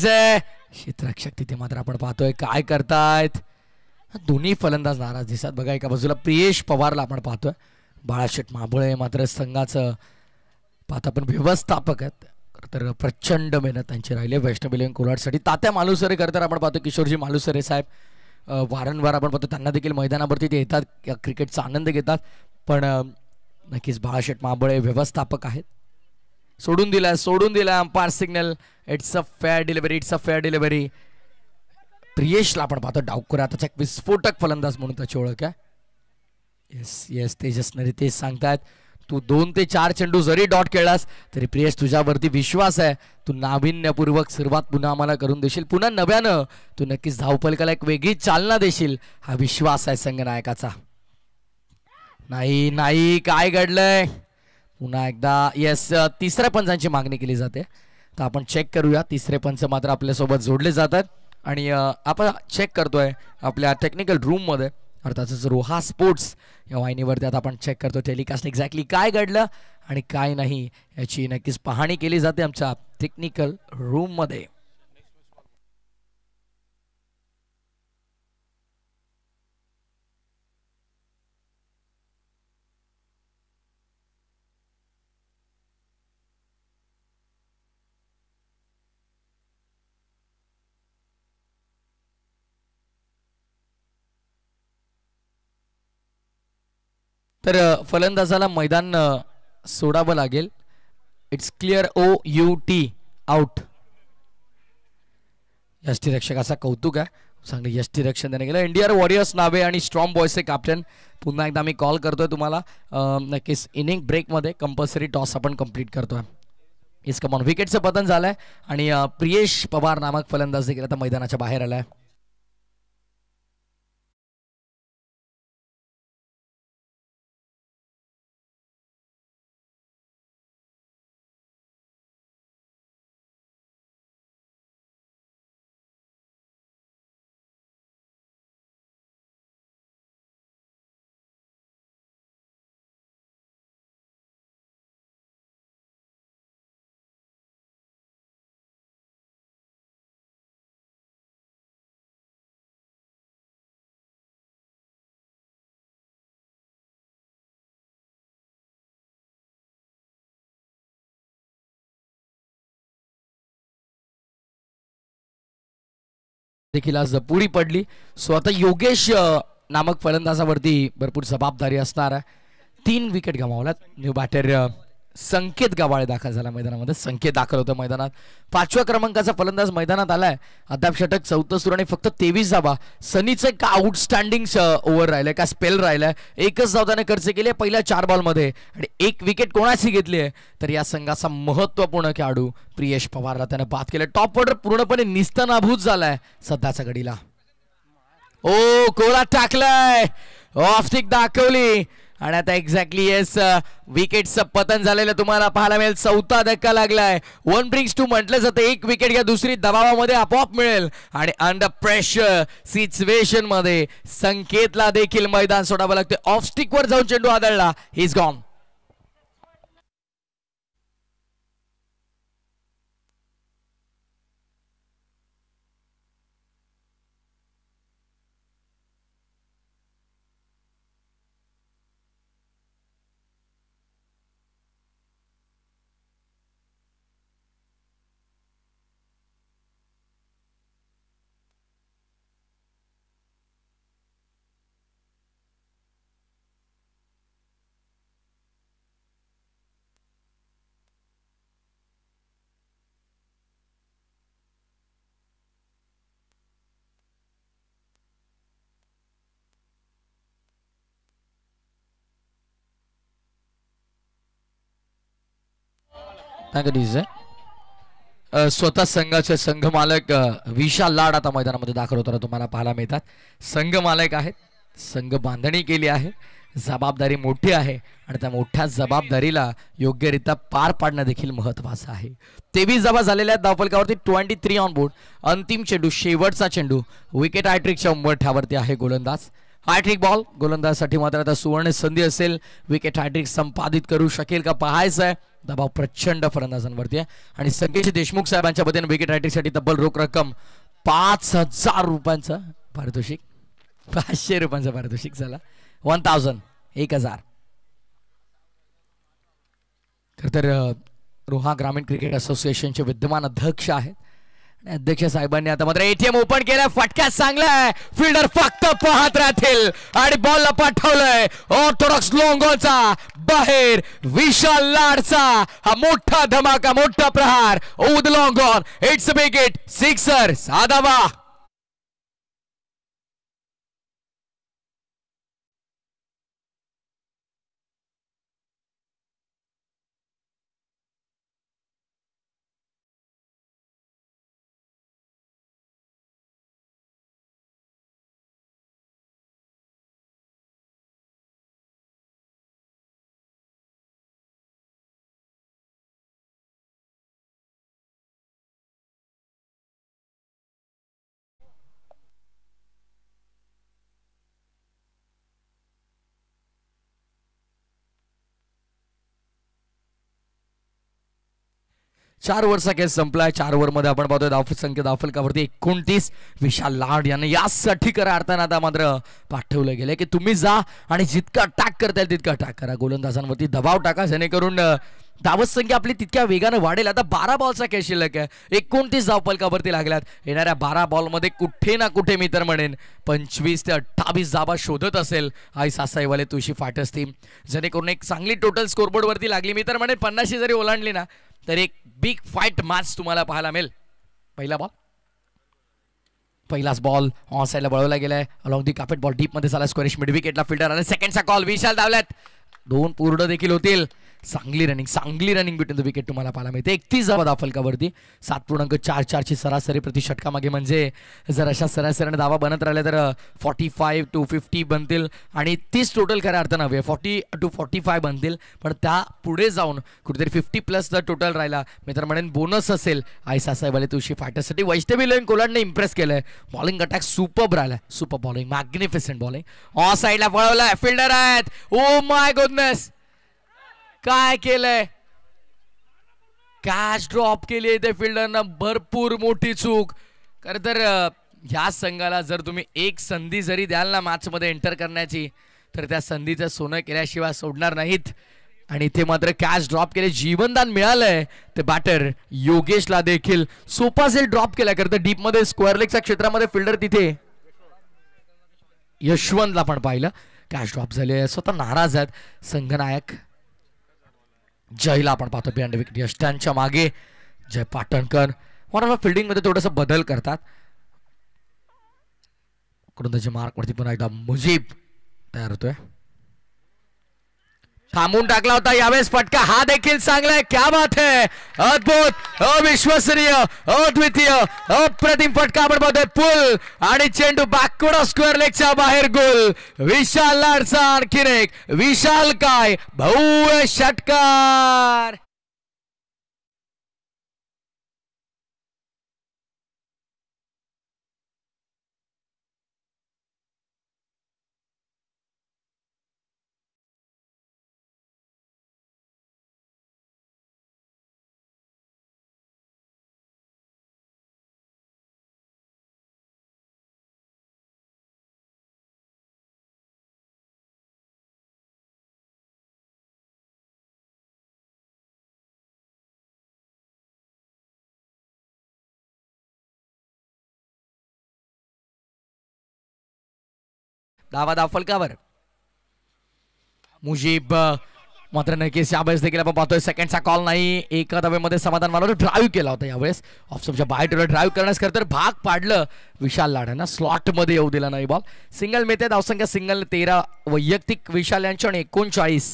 क्षेत्ररक्षक तिथे मात्र आपण पाहतोय काय करतायत. दोन्ही फलंदाज नाराज दिसतात बघा. एका बाजूला प्रियेश पवारला आपण पाहतोय, बाळाशेठ माबळे मात्र संघाचं पाहता पण व्यवस्थापक आहेत. तर प्रचंड मेहनत त्यांची राहिली वैष्णव इलेव्हन कोल्हाडसाठी. तात्या मालुसरे करताना आपण पाहतो किशोरजी मालुसरे साहेब वारंवार आपण पाहतो त्यांना देखील मैदानावरती ते येतात, क्रिकेटचा आनंद घेतात. पण नक्कीच बाळाशेठ माबळे व्यवस्थापक आहेत. सोडून दिला umpire signal. It's a fair delivery, it's a fair delivery. प्रियेशला आपण पाहतो डावखुरा, त्याचा एक विस्फोटक फलंदाज म्हणून त्याची ओळख आहे. येस येस तेजस नरे तेच सांगतायत, तू 2 ते 4 चेंडू जरी डॉट खेळलास तरी प्रियेश तुझ्यावरती विश्वास आहे. तू नाविन्यपूर्वक सुरुवात पुन्हा आम्हाला करून देशील, पुन्हा नव्यानं तू नक्कीच धावफलकाला एक वेगळी चालना देशील, हा विश्वास आहे संघनायकाचा. नाही नाही काय घडलंय पुन्हा एकदा. येस तिसऱ्या पंचांची मागणी केली जाते, तर आपण चेक करूया. तिसरे पंच मात्र आपल्यासोबत जोडले जातात आणि आपण चेक करतोय आपल्या टेक्निकल रूममध्ये, अर्थातच रोहा स्पोर्ट्स या वाहिनीवरती. आता आपण चेक करतो टेलिकास्ट एक्झॅक्टली काय घडलं आणि काय नाही याची नक्कीच पाहणी केली जाते आमच्या टेक्निकल रूममध्ये. तर फलंदाजाला मैदान सोडावं लागेल. It's clear, OUT out. यष्टीरक्षकाचा कौतुक आहे, चांगलं यष्टीरक्षण त्याने केलं. इंडिया वॉरियर्स नावे आणि स्ट्रॉंग बॉयजचे कॅप्टन पुन्हा एकदा मी कॉल करतोय तुम्हाला. नक्कीच इनिंग ब्रेकमध्ये कंपल्सरी टॉस आपण कंप्लीट करतोय. इस कमॉन विकेटचं पतन झालंय आणि प्रियेश पवार नामक फलंदाज देखील आता मैदानाच्या बाहेर आलाय. देखील आज पुढी पडली. सो आता योगेश नामक फलंदाजावरती भरपूर जबाबदारी असणार आहे. 3 विकेट गमावल्यात. न्यू बॅटर संकेत गवाळे दाखल झाला मैदानामध्ये. संकेत दाखल होतं मैदानात. 5व्या क्रमांकाचा फलंदाज मैदानात आलाय. अद्याप षटक 14 सुरू आणि फक्त 23 धावा. सनीचं का आउटस्टँडिंग ओव्हर राहिलंय, का स्पेल राहिलाय. एकच धाव त्याने खर्च केली पहिल्या 4 बॉलमध्ये आणि 1 विकेट कोणाची घेतली आहे तर या संघाचा महत्त्वपूर्ण खेळाडू प्रियेश पवारला त्याने बाद केलं. टॉप ऑर्डर पूर्णपणे निस्तनाभूत झालाय सध्याच्या घडीला. ओ कोला टाकलाय, ऑफ स्टिक दाखवली आणि आता एक्झॅक्टली येस विकेटचं पतन झालेलं तुम्हाला पाहायला मिळेल. 4था धक्का लागलाय. 1 brings 2 म्हटलं जातं. 1 विकेट घ्या, दुसरी दबावामध्ये आपोआप मिळेल आणि अंडर प्रेशर सिच्युएशन मध्ये संकेतला देखील मैदान सोडावं लागते. ऑफ स्टिक वर जाऊन चेंडू आदळला. He is gone. स्वतः संघाचे संघ मालक विशाल लाड आता मैदानामध्ये दाखल होताना तुम्हाला पाहायला मिळतात. संघ मालक आहेत, संघ बांधणी केली आहे जबाबदारी मोठी आहे आणि त्या मोठ्या जबाबदारीला योग्यरित्या पार पाडणं देखील महत्वाचं आहे. 23 धावा झालेल्या आहेत धावफलकावरती. 23 ऑन बोर्ड. अंतिम चेंडू, शेवटचा चेंडू. विकेट हॅट्रिकच्या उंबरठ्यावरती आहे गोलंदाज. हॅट्रिक बॉल गोलंदाजसाठी मात्र आता सुवर्ण संधी असेल. विकेट हॅट्रिक संपादित करू शकेल का पाहायचं आहे. दबाव प्रचंड फलंदाजांवरती आहे आणि संकेश देशमुख साहेबांच्या वतीने विकेट हॅट्रिकसाठी तब्बल रोख रक्कम 5,000 रुपयांचं पारितोषिक. 500 रुपयांचं पारितोषिक झाला. 1,000 तर रोहा ग्रामीण क्रिकेट असोसिएशनचे विद्यमान अध्यक्ष आहेत. अध्यक्ष साहेबांनी आता मात्र एटीएम ओपन केलाय. फटका चांगला आहे. फिल्डर फक्त पाहत राहतील आणि बॉलला पाठवलंय. ऑर्थोडॉक्स लॉंगॉनचा बाहेर. विशाल लाडचा हा मोठा धमाका, मोठा प्रहार. ओद long-on. It's a wicket. Sixer. साधावा. चार ओव्हरचा खेळ संपलाय. 4 ओव्हरमध्ये आपण पाहतोय धावसंख्या धावफलकावरती 29. विशाल लाड यांना यासाठी करा अर्थानं आता मात्र पाठवलं गेलं की तुम्ही जा आणि जितका अटॅक करता येईल तितका अटॅक करा. गोलंदाजांवरती दबाव टाका जेणेकरून धावसंख्या आपली तितक्या वेगानं वाढेल. आता 12 बॉलचा खेळ शिल्लक आहे. 29 धावफलकावरती लागल्यात. येणाऱ्या 12 बॉलमध्ये कुठे ना कुठे मी तर म्हणेन 25 ते 28 धावा शोधत असेल आई सासाईवाले तुळशी फायटर्स टीम. जेणेकरून एक चांगली टोटल स्कोरबोर्ड वरती लागली. मी तर म्हणेन 50 जरी ओलांडली ना तर एक बिग फाईट मॅच तुम्हाला पाहायला मिळेल. पहिलाच बॉल ऑन साइडला वळवला गेलाय. Along the carpet ball deep मध्ये झाला. स्क्वेअरिश मिड विकेटला फिल्डर आणि सेकंडचा कॉल. विशाल धावल्यात. 2 पूर्ण देखील होतील. चांगली रनिंग बिटवीन द विकेट तुम्हाला पाहायला मिळते. 31 धावा धावफलकावरती. 7.44 ची सरासरी प्रति षटकामागे. म्हणजे जर अशा सरासरीने धावा बनत राहिल्या तर 45 to 50 बनतील आणि 30 टोटल खऱ्या अर्थानं 40 to 45 बनतील. पण त्या पुढे जाऊन कुठेतरी 50+ जर टोटल राहिला मी तर म्हणेन बोनस असेल आई सासाईवाले तुळशी फायटर्ससाठी. वैष्णवी लोईन कोलांडने इम्प्रेस केलंय. बॉलिंग अटॅक सुपर राहिलाय. Super bowling, magnificent bowling. On साइडला पळवलाय. फिल्डर आहेत. ओ माय गुडनेस, काय केलंय. कॅच ड्रॉप केली ते फिल्डरनं. भरपूर मोठी चूक. खरं तर ह्या संघाला जर तुम्ही एक संधी जरी द्याल ना मॅच मध्ये एंटर करण्याची तर त्या संधीचं सोनं केल्याशिवाय सोडणार नाहीत. आणि इथे मात्र कॅच ड्रॉप केले. जीवनदान मिळालंय ते बॅटर योगेशला देखील. सोपा सेल ड्रॉप केला. खरं तर डीप मध्ये स्क्वेअर लेगच्या क्षेत्रामध्ये फिल्डर तिथे यशवंतला पण पाहिलं. कॅच ड्रॉप झाले. स्वतः नाराज आहेत संघनायक जयला आपण पाहतो बिहाइंड विकेट. यष्टांच्या मागे जय पाटणकर. फिल्डिंग मध्ये थोडस बदल करतात. त्याच्या मार्क वरती पुन्हा एकदा मुजीब तयार होतोय. थांबून टाकला होता यावेळेस फटका. हा देखील चांगला आहे. क्या बात है. अद्भुत, अविश्वसनीय, अद्वितीय, अप्रतिम फटका आपण पाहतोय. पुल आणि चेंडू बॅकवर्ड स्क्वेअर लेगच्या बाहेर. गोल. विशाल लाडचा आणखीन एक. विशाल काय भव्य षटकार. धावफलकावर मुजीब मात्र नक्कीच यावेळेस देखील आपण पाहतोय सेकंडचा कॉल नाही. एका धावेमध्ये समाधान मानवलं. ड्राईव्ह केला होता यावेळेस ऑफ स्टंपच्या बाहेर. ड्राईव्ह करण्यास खरं तर भाग पाडलं विशाल लाडांना. स्लॉट मध्ये येऊ दिला नाही बॉल. सिंगल मिळते. धावसंख्या सिंगल 13 वैयक्तिक विशाल यांच्या आणि 39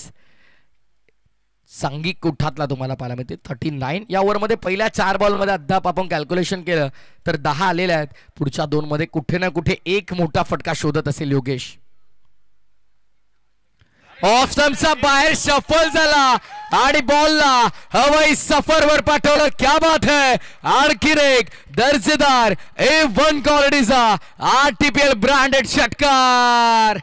सांघिक कुठातला तुम्हाला पाहायला मिळते. 39 या ओव्हरमध्ये पहिल्या 4 बॉलमध्ये अद्याप आपण कॅल्क्युलेशन केलं तर 10 आलेले आहेत. पुढच्या 2 मध्ये कुठे ना कुठे एक मोठा फटका शोधत असेल योगेश. ऑफ स्टंपचा बाहेर शफल झाला आणि बॉलला हवाई सफरवर पाठवलं. क्या बात है. आणखीन एक दर्जेदार A1 क्वालिटीचा RTPL ब्रँडेड षटकार.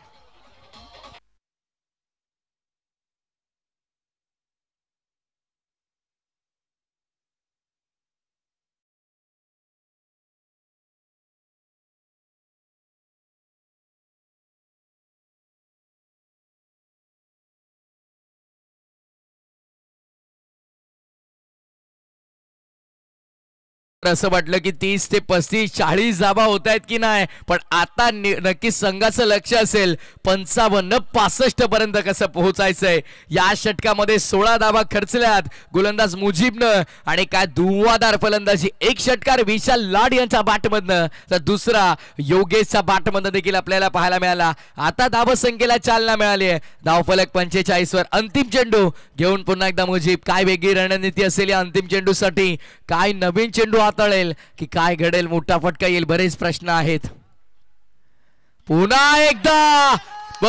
असं वाटलं की 30 ते 35 40 धाबा होत आहेत की नाही, पण आता नक्कीच संघाचं लक्ष असेल 55-65 पर्यंत कसं पोहोचायचंय. या षटकामध्ये 16 धाबा खर्चल्यात गोलंदाज मुजीबनं आणि काय धुव्वाधार फलंदाजी. एक षटकार विशाल लाड यांच्या बॅटमधनं तर दुसरा योगेशच्या बॅटमधनं देखील आपल्याला पाहायला मिळाला. आता धावसंख्येला चालना मिळाली आहे. धावफलक 45 वर. अंतिम चेंडू घेऊन पुन्हा एकदा मुजीब. काय वेगळी रणनीती असेल या अंतिम चेंडूसाठी, काय नवीन चेंडू हाताळेल की काय घडेल, मोठा फटका येईल, बरेच प्रश्न आहेत. पुन्हा एकदा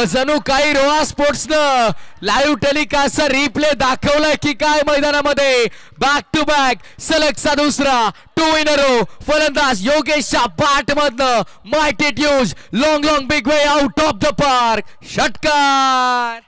जणू काही रोहा स्पोर्ट्सनं लाईव्ह टेलिकास्टचा रिप्ले दाखवलाय की काय मैदानामध्ये. बॅक टू बॅक सलगचा दुसरा 2 इन अ रो. फलंदाज योगेशच्या बॅटमधनं might it use long long big way out of the park. षटकार.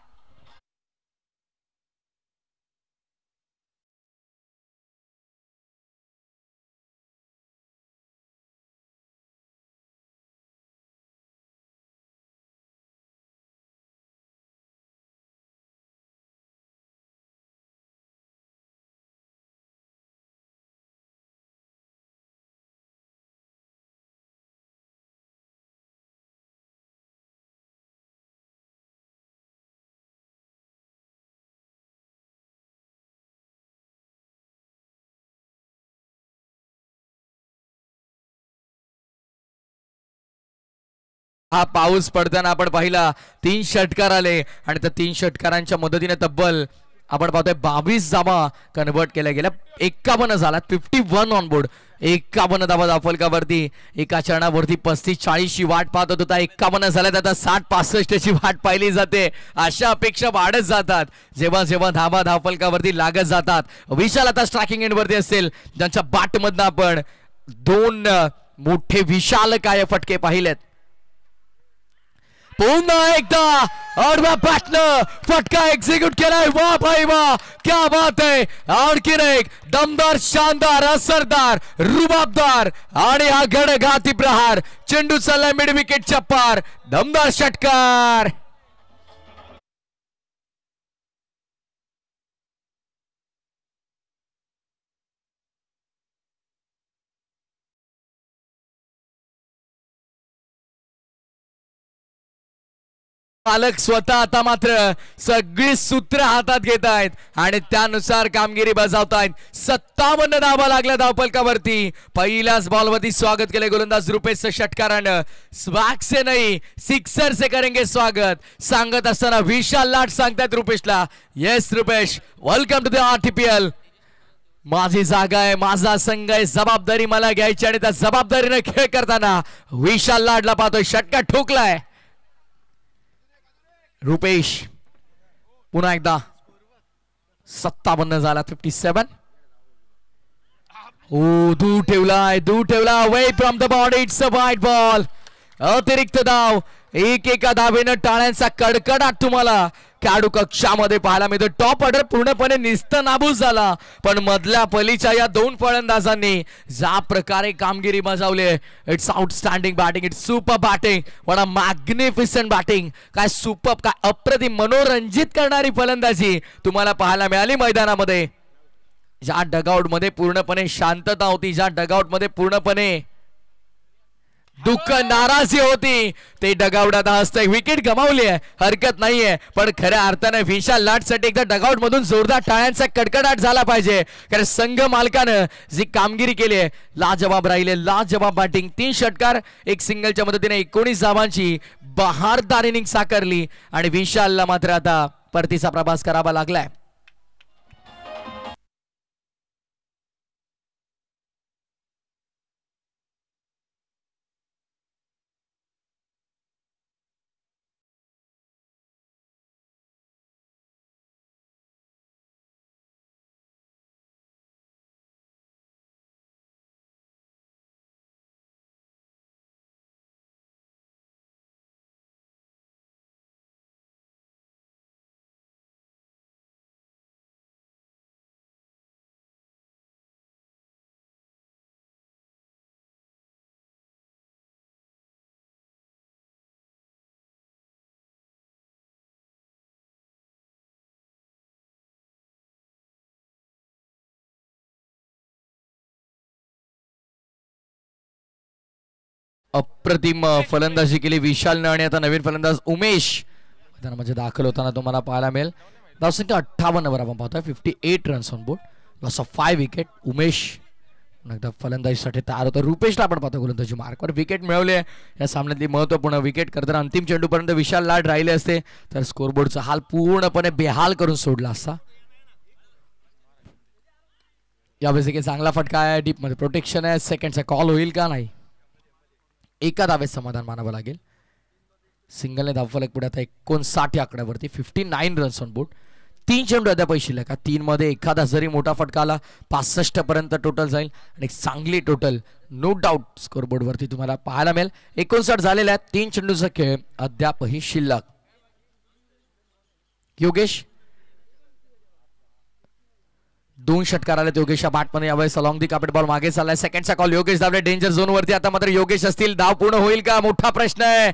हा पाऊस पडताना आपण पाहिला 3 षटकार आले आणि त्या 3 षटकारांच्या मदतीने तब्बल आपण पाहतोय 22 धावा कन्वर्ट केल्या गेल्या. 51 झाला. 51 ऑन बोर्ड. 51 धावा धावफलकावरती. एका चरणावरती 35-40 ची वाट पाहत होता. 51 झाल्यात. आता 60-65 ची वाट पाहिली जाते. अशा अपेक्षा वाढत जातात जेव्हा जेव्हा धावा धावफलकावरती लागत जातात. विशाल आता स्ट्रायकिंग एंडवरती असेल, ज्यांच्या बॅटमधनं आपण 2 मोठे विशाल काय फटके पाहिलेत. पुन्हा एकदा आडव्या बॅटनं फटका एक्झिक्यूट केलाय. वाह भाई वाह, क्या बात है. आणखीन एक दमदार, शानदार, असरदार, रुबाबदार आणि हा घडघाती प्रहार. चेंडू चाललाय मिड विकेटच्या पार. दमदार षटकार. मालक स्वतः आता मात्र सगळी सूत्र हातात घेत आहेत आणि त्यानुसार कामगिरी बजावतायत. 57 धावा लागल्या धावफलकावरती. पहिल्याच बॉलवरती स्वागत केले गोलंदाज रुपेशचं षटकारानं. स्वॅग से नाही सिक्सर से करेंगे स्वागत सांगत असताना विशाल लाट सांगतायत रुपेशला. Yes Rupesh, welcome to the RTPL. माझी जागा आहे, माझा संघ आहे, जबाबदारी मला घ्यायची आणि त्या जबाबदारीने खेळ करताना विशाल लाडला पाहतोय. षटकार ठोकलाय रुपेश. पुन्हा एकदा 57 झाला. 57. ओ दूर ठेवलाय, दूर ठेवला. Away from the body. It's a wide ball. अतिरिक्त धाव. एका धावेनं टाळ्यांचा कडकडाट तुम्हाला खेळाडू कक्षामध्ये पाहायला मिळतो. टॉप ऑर्डर पूर्णपणे निस्तनाबूत झाला, पण मधल्या पलीच्या या 2 फलंदाजांनी ज्या प्रकारे कामगिरी बजावली. It's outstanding batting. It's super batting. What a magnificent batting. काय सुपर, काय अप्रतिम, मनोरंजित करणारी फलंदाजी तुम्हाला पाहायला मिळाली मैदानामध्ये. ज्या डगआउट मध्ये पूर्णपणे शांतता होती, ज्या डगआउट मध्ये पूर्णपणे दुःख, नाराजी होती, ते डगआउट आता हसतंय. विकेट गमावली आहे, हरकत नाहीये, पण खऱ्या अर्थाने विशाल लाटसाठी एकदा डगआउट मधून जोरदार टाळ्यांचा कडकडाट झाला पाहिजे. कारण संघ मालकानं जी कामगिरी केली आहे लाजवाब राहिले. लाजवाब बॅटिंग. 3 षटकार, 1 सिंगलच्या मदतीने 19 धावांची बहारदार इनिंग साकारली आणि विशालला मात्र आता परतीचा प्रवास करावा लागलाय. अप्रतिम फलंदाजी केली विशालनं आणि आता नवीन फलंदाज उमेश मैदानामध्ये दाखल होताना तुम्हाला पाहायला मिळेल. धावसंख्या 58 वर आपण पाहतोय. 58 runs on board. Loss of 5 wicket. Umesh एकदा फलंदाजीसाठी तयार होतं. रुपेशला आपण पाहतो गोलंदाजी मार्कवर विकेट मिळवले. या सामन्यातली महत्त्वपूर्ण विकेट करताना अंतिम चेंडूपर्यंत विशाल लाड राहिले असते तर स्कोरबोर्डचा हाल पूर्णपणे बेहाल करून सोडला असता. यावेळेस एक चांगला फटका आहे. डीप मध्ये प्रोटेक्शन आहे. सेकंडचा कॉल होईल का नाही. एका धावेत समाधान मानावं लागेल. सिंगलने धावफलक पुढे आता 59 या आकड्यावरती. 59 रन्स ऑन बोर्ड. 3 चेंडू अद्याप शिल्लक. 3 मध्ये एखादा जरी मोठा फटका आला 65 पर्यंत टोटल जाईल आणि चांगली टोटल नो डाऊट स्कोरबोर्ड वरती तुम्हाला पाहायला मिळेल. 59 झालेल्या आहेत. 3 चेंडूचा खेळ अद्यापही शिल्लक. योगेश 2 षटकार आले योगेशच्या बॅटमध्ये. यावेळेस अलॉंग दी कार्पेट बॉल मागे चाललाय. सेकंडचा कॉल. योगेश धावले डेंजर झोन वरती. आता मात्र योगेश असतील. धाव पूर्ण होईल का मोठा प्रश्न आहे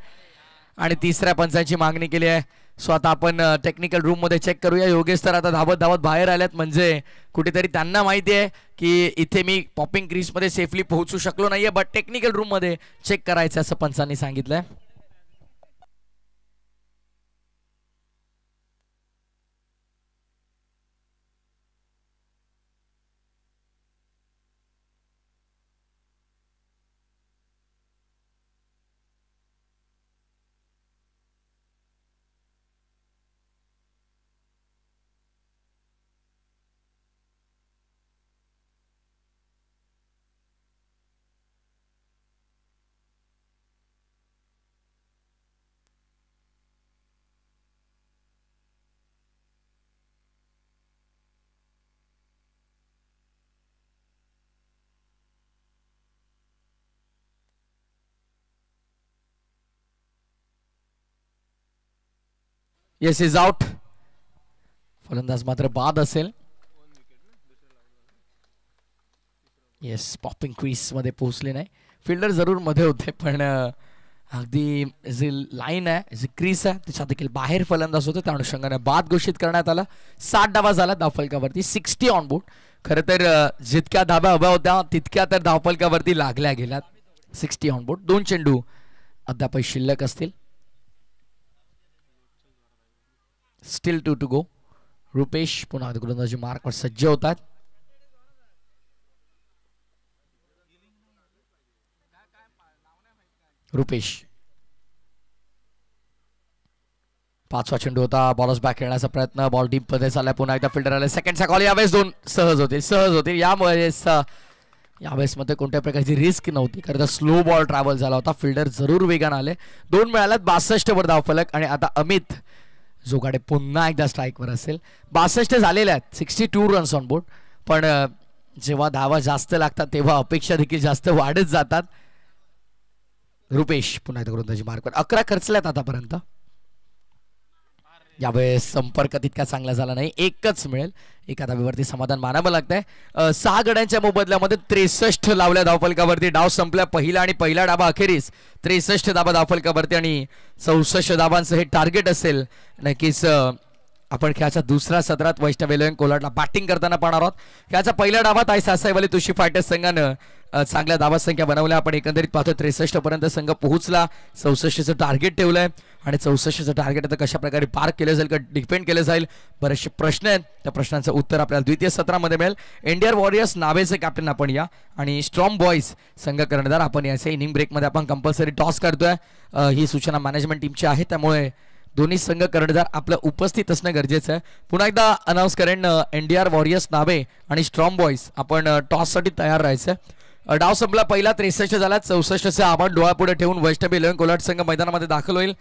आणि तिसऱ्या पंचांची मागणी केली आहे. सो आता आपण टेक्निकल रूम मध्ये चेक करूया. योगेश तर आता धावत धावत बाहेर आल्यात म्हणजे कुठेतरी त्यांना माहिती आहे की इथे मी पॉपिंग क्रीज मध्ये सेफली पोहोचू शकलो नाहीये बट टेक्निकल रूम मध्ये चेक करायचं असं पंचांनी सांगितलंय. Yes is out. फलंदाज मात्र बाद असेल. येस पॉपिंग क्रीज मध्ये पोहोचले नाही. फिल्डर जरूर मध्ये होते पण अगदी जी लाईन आहे जी क्रीज आहे त्याच्या देखील बाहेर फलंदाज होते. त्या अनुषंगाने बाद घोषित करण्यात आला. 60 धावा झाला धावफलकावरती. 60 ऑन बोर्ड. खरं तर जितक्या धावा हव्या होत्या तितक्या तर धावफलकावरती लागल्या गेल्यात. 60 ऑन बोर्ड. 2 चेंडू अद्याप शिल्लक असतील. Still 2 to go. रुपेश पुन्हा गोलंदाजी मार्कवर सज्ज होतात. रुपेश 5वा चेंडू होता. बॉलर्स बॅक खेळण्याचा प्रयत्न. बॉल डीप मध्ये चाललाय. पुन्हा एकदा फिल्डर आले. सेकंडचा कॉल. यावेळेस 2 सहज होतील. यावेळेस मध्ये कोणत्या प्रकारची रिस्क नव्हती. खरं तर स्लो बॉल ट्रॅव्हल झाला होता. फिल्डर जरूर वेगाने आले. 2 मिळाल्यात. 62 वर धावफलक आणि आता अमित जोगाडे पुन्हा एकदा स्ट्राईकवर असेल. 62 झालेल्या आहेत. 62 रन्स ऑन बोर्ड. पण जेव्हा धावा जास्त लागतात तेव्हा अपेक्षा देखील जास्त वाढत जातात. रुपेश पुन्हा एकदा गोलंदाजी मार्कवर. 11 खर्चल्यात आतापर्यंत. यावेळेस संपर्क तितका चांगला झाला नाही. एकच मिळेल. एका धावेवरती समाधान मानावं लागतंय. 6 गड्यांच्या मोबदल्यामध्ये 63 लावल्या धावफलकावरती. डाव संपल्या पहिला आणि पहिला डाबा अखेरीस 63 धाबा धावफलकावरती आणि 64 धाबांचं हे टार्गेट असेल. नक्कीच आपण खेळाच्या दुसऱ्या सत्रात वैष्णव एलेव्हन कोलाडला बॅटिंग करताना पाहणार आहोत. खेळाच्या पहिल्या डावात सासाईवाली तुळशी फायटर्स संघानं चांगल्या धावा संख्या बनवल्या. आपण एकंदरीत पाहतो 63 पर्यंत संघ पोहोचला. 64चं टार्गेट ठेवलंय आणि 64चं टार्गेट आता कशा प्रकारे पार केलं जाईल का डिपेंड केलं जाईल. बरेचसे प्रश्न आहेत. त्या प्रश्नांचं उत्तर आपल्याला द्वितीय सत्रामध्ये मिळेल. इंडियन वॉरियर्स नावेचे कॅप्टन आपण या आणि स्ट्रॉंग बॉयज संघ कर्णधार आपण याचे इनिंग ब्रेकमध्ये आपण कंपल्सरी टॉस करतोय. ही सूचना मॅनेजमेंट टीमची आहे त्यामुळे दोन्ही संघ कर्णधार आपलं उपस्थित असणं गरजेचं आहे. पुन्हा एकदा अनाऊन्स करेन. एनडीआर वॉरियर्स नावे आणि स्ट्रॉंग बॉयज आपण टॉससाठी तयार राहायचं. डाव संपला पहिला. 63 झाला. 64चे आव्हान डोळ्यापुढे ठेवून वैष्णव एलेव्हन कोलाड संघ मैदानामध्ये दाखल होईल.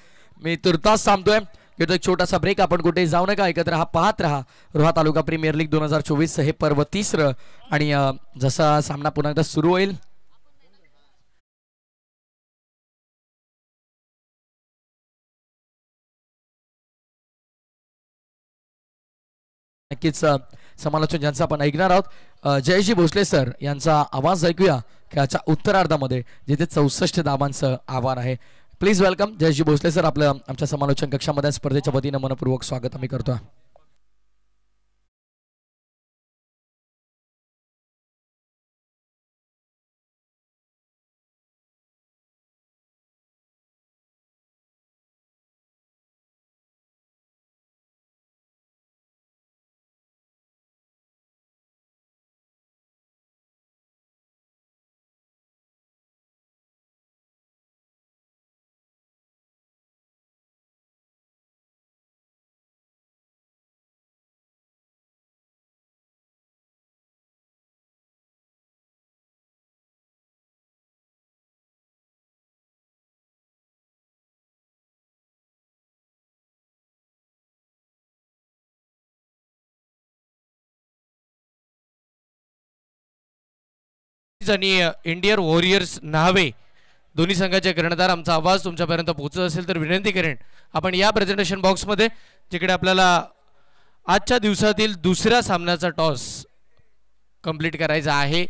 मी तुर्तास थांबतोय. घेतो एक छोटासा ब्रेक. आपण कुठेही जाऊ नका. एकत्र पाहत राहा रोहा तालुका प्रीमियर लीग 2024 हे पर्व 3रं आणि जसा सामना पुन्हा एकदा सुरू होईल नक्कीच समालोचन ज्यांचं आपण ऐकणार आहोत जयजी भोसले सर यांचा आवाज ऐकूया खेळाच्या उत्तरार्धामध्ये जिथे 64 धाबांचं आव्हान आहे. Please welcome Jayji Bhosale sir. आपलं आमच्या समालोचन कक्षामध्ये स्पर्धेच्या वतीनं मनपूर्वक स्वागत आम्ही करतोय. आणि इंडियन वॉरियर्स न्हावे दोन्ही संघाचे कर्णधार आमचा आवाज तुमच्यापर्यंत पोहोचत असेल तर विनंती करेन आपण या प्रेझेंटेशन बॉक्समध्ये जिकडे आपल्याला आजच्या दिवसातील दुसऱ्या सामन्याचा टॉस कंप्लीट करायचा आहे.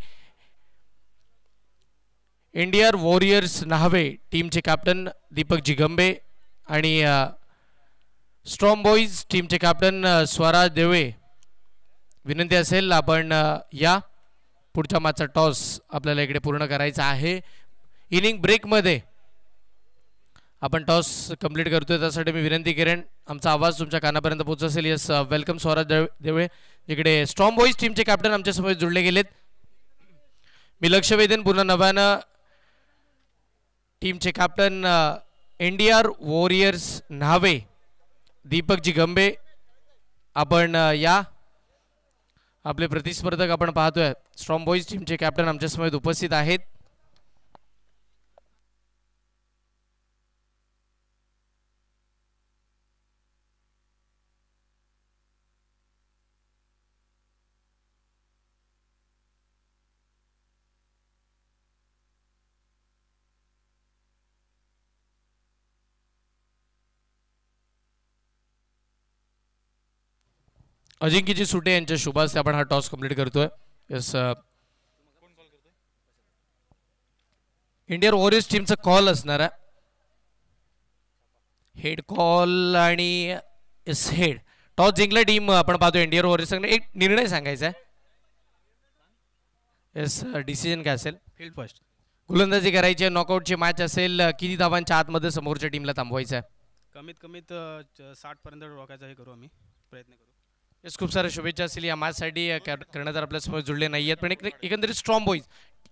इंडियन वॉरियर्स न्हावे टीमचे कॅप्टन दीपक जिगंबे आणि स्ट्रॉम बॉईज टीमचे कॅप्टन स्वराज देवळे. विनंती असेल आपण या पुढच्या मॅचचा टॉस आपल्याला इकडे पूर्ण करायचा आहे. इनिंग ब्रेकमध्ये आपण टॉस कंप्लीट करतोय त्यासाठी मी विनंती करेन आमचा आवाज तुमच्या कानापर्यंत पोहोचत असेल. यस वेलकम स्वराज देवळे. इकडे स्ट्रॉम बॉईज टीमचे कॅप्टन आमच्या समोर जुळले गेलेत. मी लक्ष वेधेन पुन्हा नव्यानं टीमचे कॅप्टन इंडियन वॉरियर्स न्हावे दीपक जिगंबे. आपण या आपले प्रतिस्पर्धक आपण पाहतोय स्ट्रॉम बॉईज टीमचे कॅप्टन आमच्या समोर उपस्थित आहेत. अजिंक्यजी सुटे यांच्या शुभास्ते आपण हा टॉस कंप्लीट करतोय. यस इंडियन वॉरियर्स टीमचा कॉल असणार आहे. हेड कॉल आणि यस हेड. टॉस जिंकला टीम आपण पाहतो इंडियन वॉरियर्स. एक निर्णय सांगायचा आहे. यस डिसिजन काय असेल? Field first. गोलंदाजी करायची आहे. नॉकआउटची मॅच असेल. किती धावांच्या आतमध्ये समोरच्या टीमला थांबवायचं आहे? कमीत कमीत 60 पर्यंत रोखायचा हे करू आम्ही प्रयत्न करू. येस खूप साऱ्या शुभेच्छा असतील या मॅचसाठी. कर्णधार आपल्यासमोर जुळले नाही आहेत पण एकंदरीत स्ट्रॉम बॉईज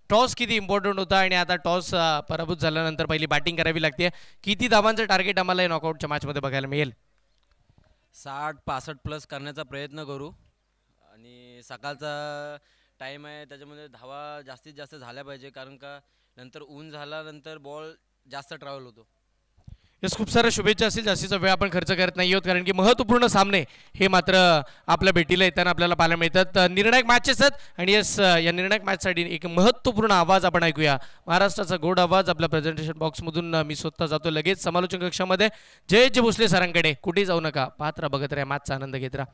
टॉस किती इम्पॉर्टंट होता आणि आता टॉस पराभूत झाल्यानंतर पहिली बॅटिंग करावी लागते. किती धावांचं टार्गेट आम्हाला नॉकआउटच्या मॅचमध्ये बघायला मिळेल? 60-65 प्लस करण्याचा प्रयत्न करू आणि सकाळचा टाईम आहे त्याच्यामध्ये धावा जास्तीत जास्त झाल्या पाहिजे कारण का नंतर ऊन झाल्यानंतर बॉल जास्त ट्रॅव्हल होतो. येस खूप साऱ्या शुभेच्छा असतील. जास्तीचा वेळ आपण खर्च करत नाही आहोत कारण की महत्त्वपूर्ण सामने हे मात्र आपल्या भेटीला येताना आपल्याला पाहायला मिळतात. निर्णायक मॅचेस आहेत आणि येस या निर्णायक मॅचसाठी एक महत्त्वपूर्ण आवाज आपण ऐकूया. महाराष्ट्राचा गोड आवाज आपल्या प्रेझेंटेशन बॉक्समधून मी स्वतः जातो लगेच समालोचन कक्षामध्ये. जय भोसले सरांकडे कुठे जाऊ नका. पाहत राहा बघत राहा मॅचचा आनंद घेत राहा.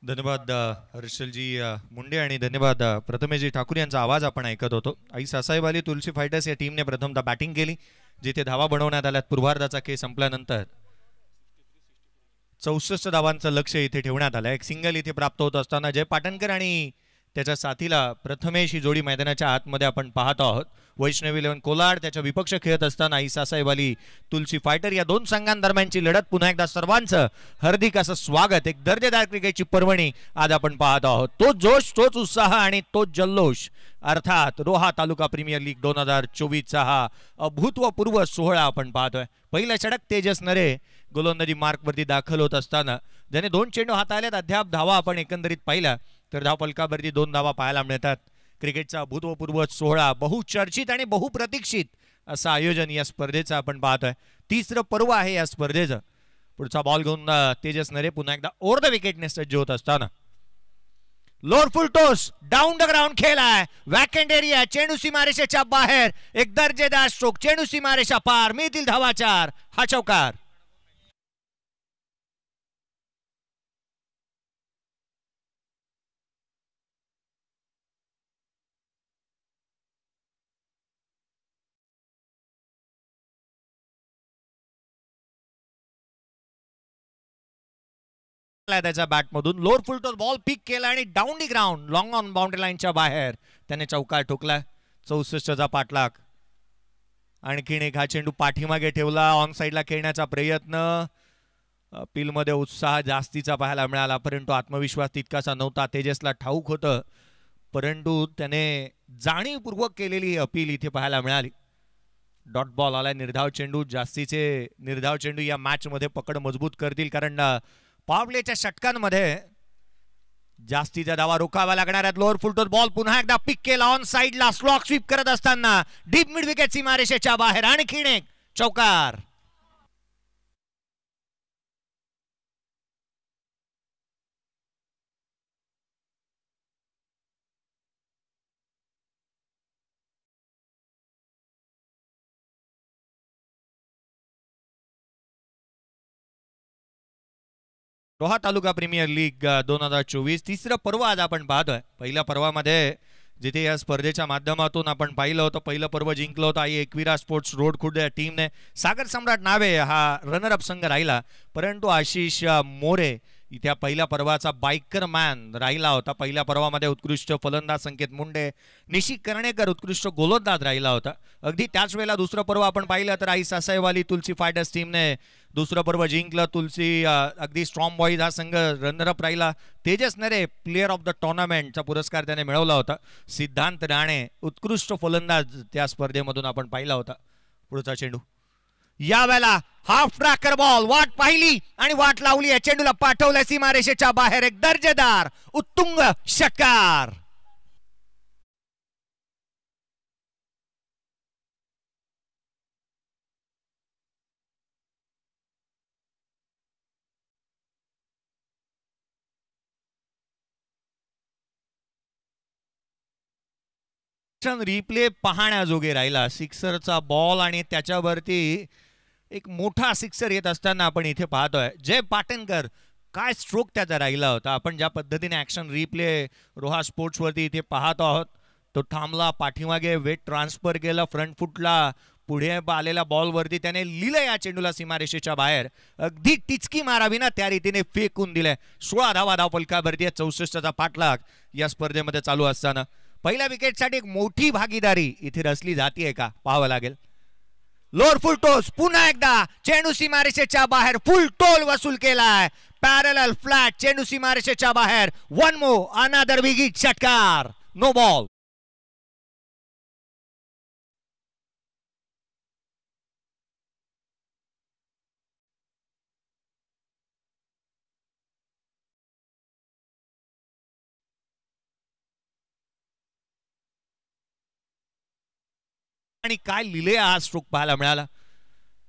धन्यवाद हर्षलजी मुंडे आणि धन्यवाद प्रथमेशजी ठाकूर यांचा आवाज आपण ऐकत होतो. आई सासाईवाली तुलसी फायटर्स या टीमने प्रथमतः बॅटिंग केली जिथे धावा बनवण्यात आल्यात. पूर्वार्धाचा खेळ संपल्यानंतर 64 धावांचं लक्ष इथे ठेवण्यात आलं. एक सिंगल इथे प्राप्त होत असताना जय पाटणकर आणि त्याच्या साथीला प्रथमेश ही जोडी मैदानाच्या आतमध्ये आपण पाहतो आहोत. वैष्णवी 11 कोलाड त्याच्या विपक्ष खेळत असताना ईसा साहेबाली तुलसी फायटर या दोन संघांदरम्यानची लढत. पुन्हा एकदा सर्वांचं हार्दिक असं स्वागत. एक दर्जेदार क्रिकेटची पर्वणी आज आपण पाहत आहोत. तोच जोश तोच उत्साह आणि तोच जल्लोष अर्थात रोहा तालुका प्रीमियर लीग 2024चा हा अभूतपूर्व सोहळा आपण पाहतोय. पहिला षटक तेजस नरे गोलंदाजी मार्कवरती दाखल होत असताना ज्याने 2 चेंडू हाताळल्यात. अद्याप धावा आपण एकंदरीत पाहिला तर धावफलकावरती 2 धावा पाहायला मिळतात. क्रिकेटचा अभूतपूर्व सोहळा बहुचर्चित आणि बहुप्रतीक्षित असं आयोजन या स्पर्धेचं आपण पाहतोय. तिसरं पर्व आहे या स्पर्धेचं. पुढचा बॉल घेऊन तेजस नरे पुन्हा एकदा ओव्हर द विकेटने सज्ज होत असताना lower full toss down the ground खेळाय. वॅकंट एरिया चेंडू सीमारेषेच्या बाहेर. एक दर्जेदार स्ट्रोक चेंडू सीमारेषा पार. मिळतील धावा 4. हा चौकार. त्याच्या बॅटमधून लोअर फुल टॉस बॉल पिक केला आणि down the ground long on boundary लाईनच्या बाहेर त्याने चौकार ठोकला. 64चा पाठलाग. आणखीन एक हा चेंडू पाठीमागे ठेवला. ऑन साईडला खेळण्याचा प्रयत्न. अपीलमध्ये उत्साह जास्तीचा पाहायला मिळाला परंतु आत्मविश्वास तितकासा नव्हता. तेजसला ठाऊक होतं परंतु त्याने जाणीवपूर्वक केलेली अपील इथे पाहायला मिळाली. डॉट बॉल आला. निर्धाव चेंडू. जास्तीचे निर्धाव चेंडू या मॅच मध्ये पकड मजबूत करतील कारण पावलेच्या षटकांमध्ये जास्तीचा धावा रोखावा लागणार आहेत. लोअर फुल टॉस बॉल पुन्हा एकदा पिक केला. ऑन साइडला स्लॉक स्वीप करत असताना डीप मिड विकेट सीमारेषेच्या बाहेर. आणखीन एक चौकार. रोहा तालुका प्रीमियर लीग 2024 तिसरं पर्व आज आपण पाहतोय. पहिल्या पर्वामध्ये जिथे या स्पर्धेच्या माध्यमातून आपण पाहिलं होतं, पहिलं पर्व जिंकलं होतं आई एकविरा स्पोर्ट्स रोड खुर्द या टीमने. सागर सम्राट नावे हा रनरअप संघ राहिला, परंतु आशिष मोरे त्या पहिल्या पर्वाचा बायकर मॅन राहिला होता. पहिल्या पर्वामध्ये उत्कृष्ट फलंदाज संकेत मुंडे, निशी कर्णेकर उत्कृष्ट गोलंदाज राहिला होता. अगदी त्याच वेळेला दुसरं पर्व आपण पाहिलं तर आई सासाईवाली तुलसी फायटर्स टीमने दुसरं पर्व जिंकलं. तुलसी अगदी स्ट्रॉंग बॉईज हा संघ रनरअप राहिला. तेजस नरे प्लेयर ऑफ द टुर्नामेंटचा पुरस्कार त्याने मिळवला होता. सिद्धांत राणे उत्कृष्ट फलंदाज त्या स्पर्धेमधून आपण पाहिला होता. पुढचा चेंडू या वेळेला हाफ ट्रॅकर बॉल, वाट पाहिली आणि वाट लावली. या चेंडूला पाठवलं सीमारेषेच्या बाहेर, एक दर्जेदार उत्तुंग षटकार. रिप्ले पाहण्याजोगे राहिला. सिक्सरचा बॉल आणि त्याच्यावरती एक मोठा सिक्सर येत असताना आपण इथे पाहतोय. जय पाटणकर काय स्ट्रोक त्याचा राहिला होता. आपण ज्या पद्धतीने ऍक्शन रिप्ले रोहा स्पोर्ट्स वरती इथे पाहत आहोत, तो थांबला, पाठीमागे वेट ट्रान्सफर केलं, फ्रंट फुटला, पुढे आलेल्या बॉलवरती त्याने लिहिलं या चेंडूला सीमारेषेच्या बाहेर. अगदी टिचकी मारावी ना त्या रीतीने फेकून दिले. 16 धावा धावफलकावरती 64चा पाठलाग या स्पर्धेमध्ये चालू असताना पहिल्या विकेटसाठी एक मोठी भागीदारी इथे रचली जातीये का पाहावं लागेल. लोअर फुल टोस, पुन्हा एकदा चेंडू सीमारेषेच्या बाहेर, फुल टोल वसूल केलाय. पॅरलल फ्लॅट, चेंडू सीमारेषेच्या बाहेर. वन मोर, अनदर विकेट, षटकार, नो बॉल. आणि काय लिहिले हा स्ट्रोक पाहायला मिळाला.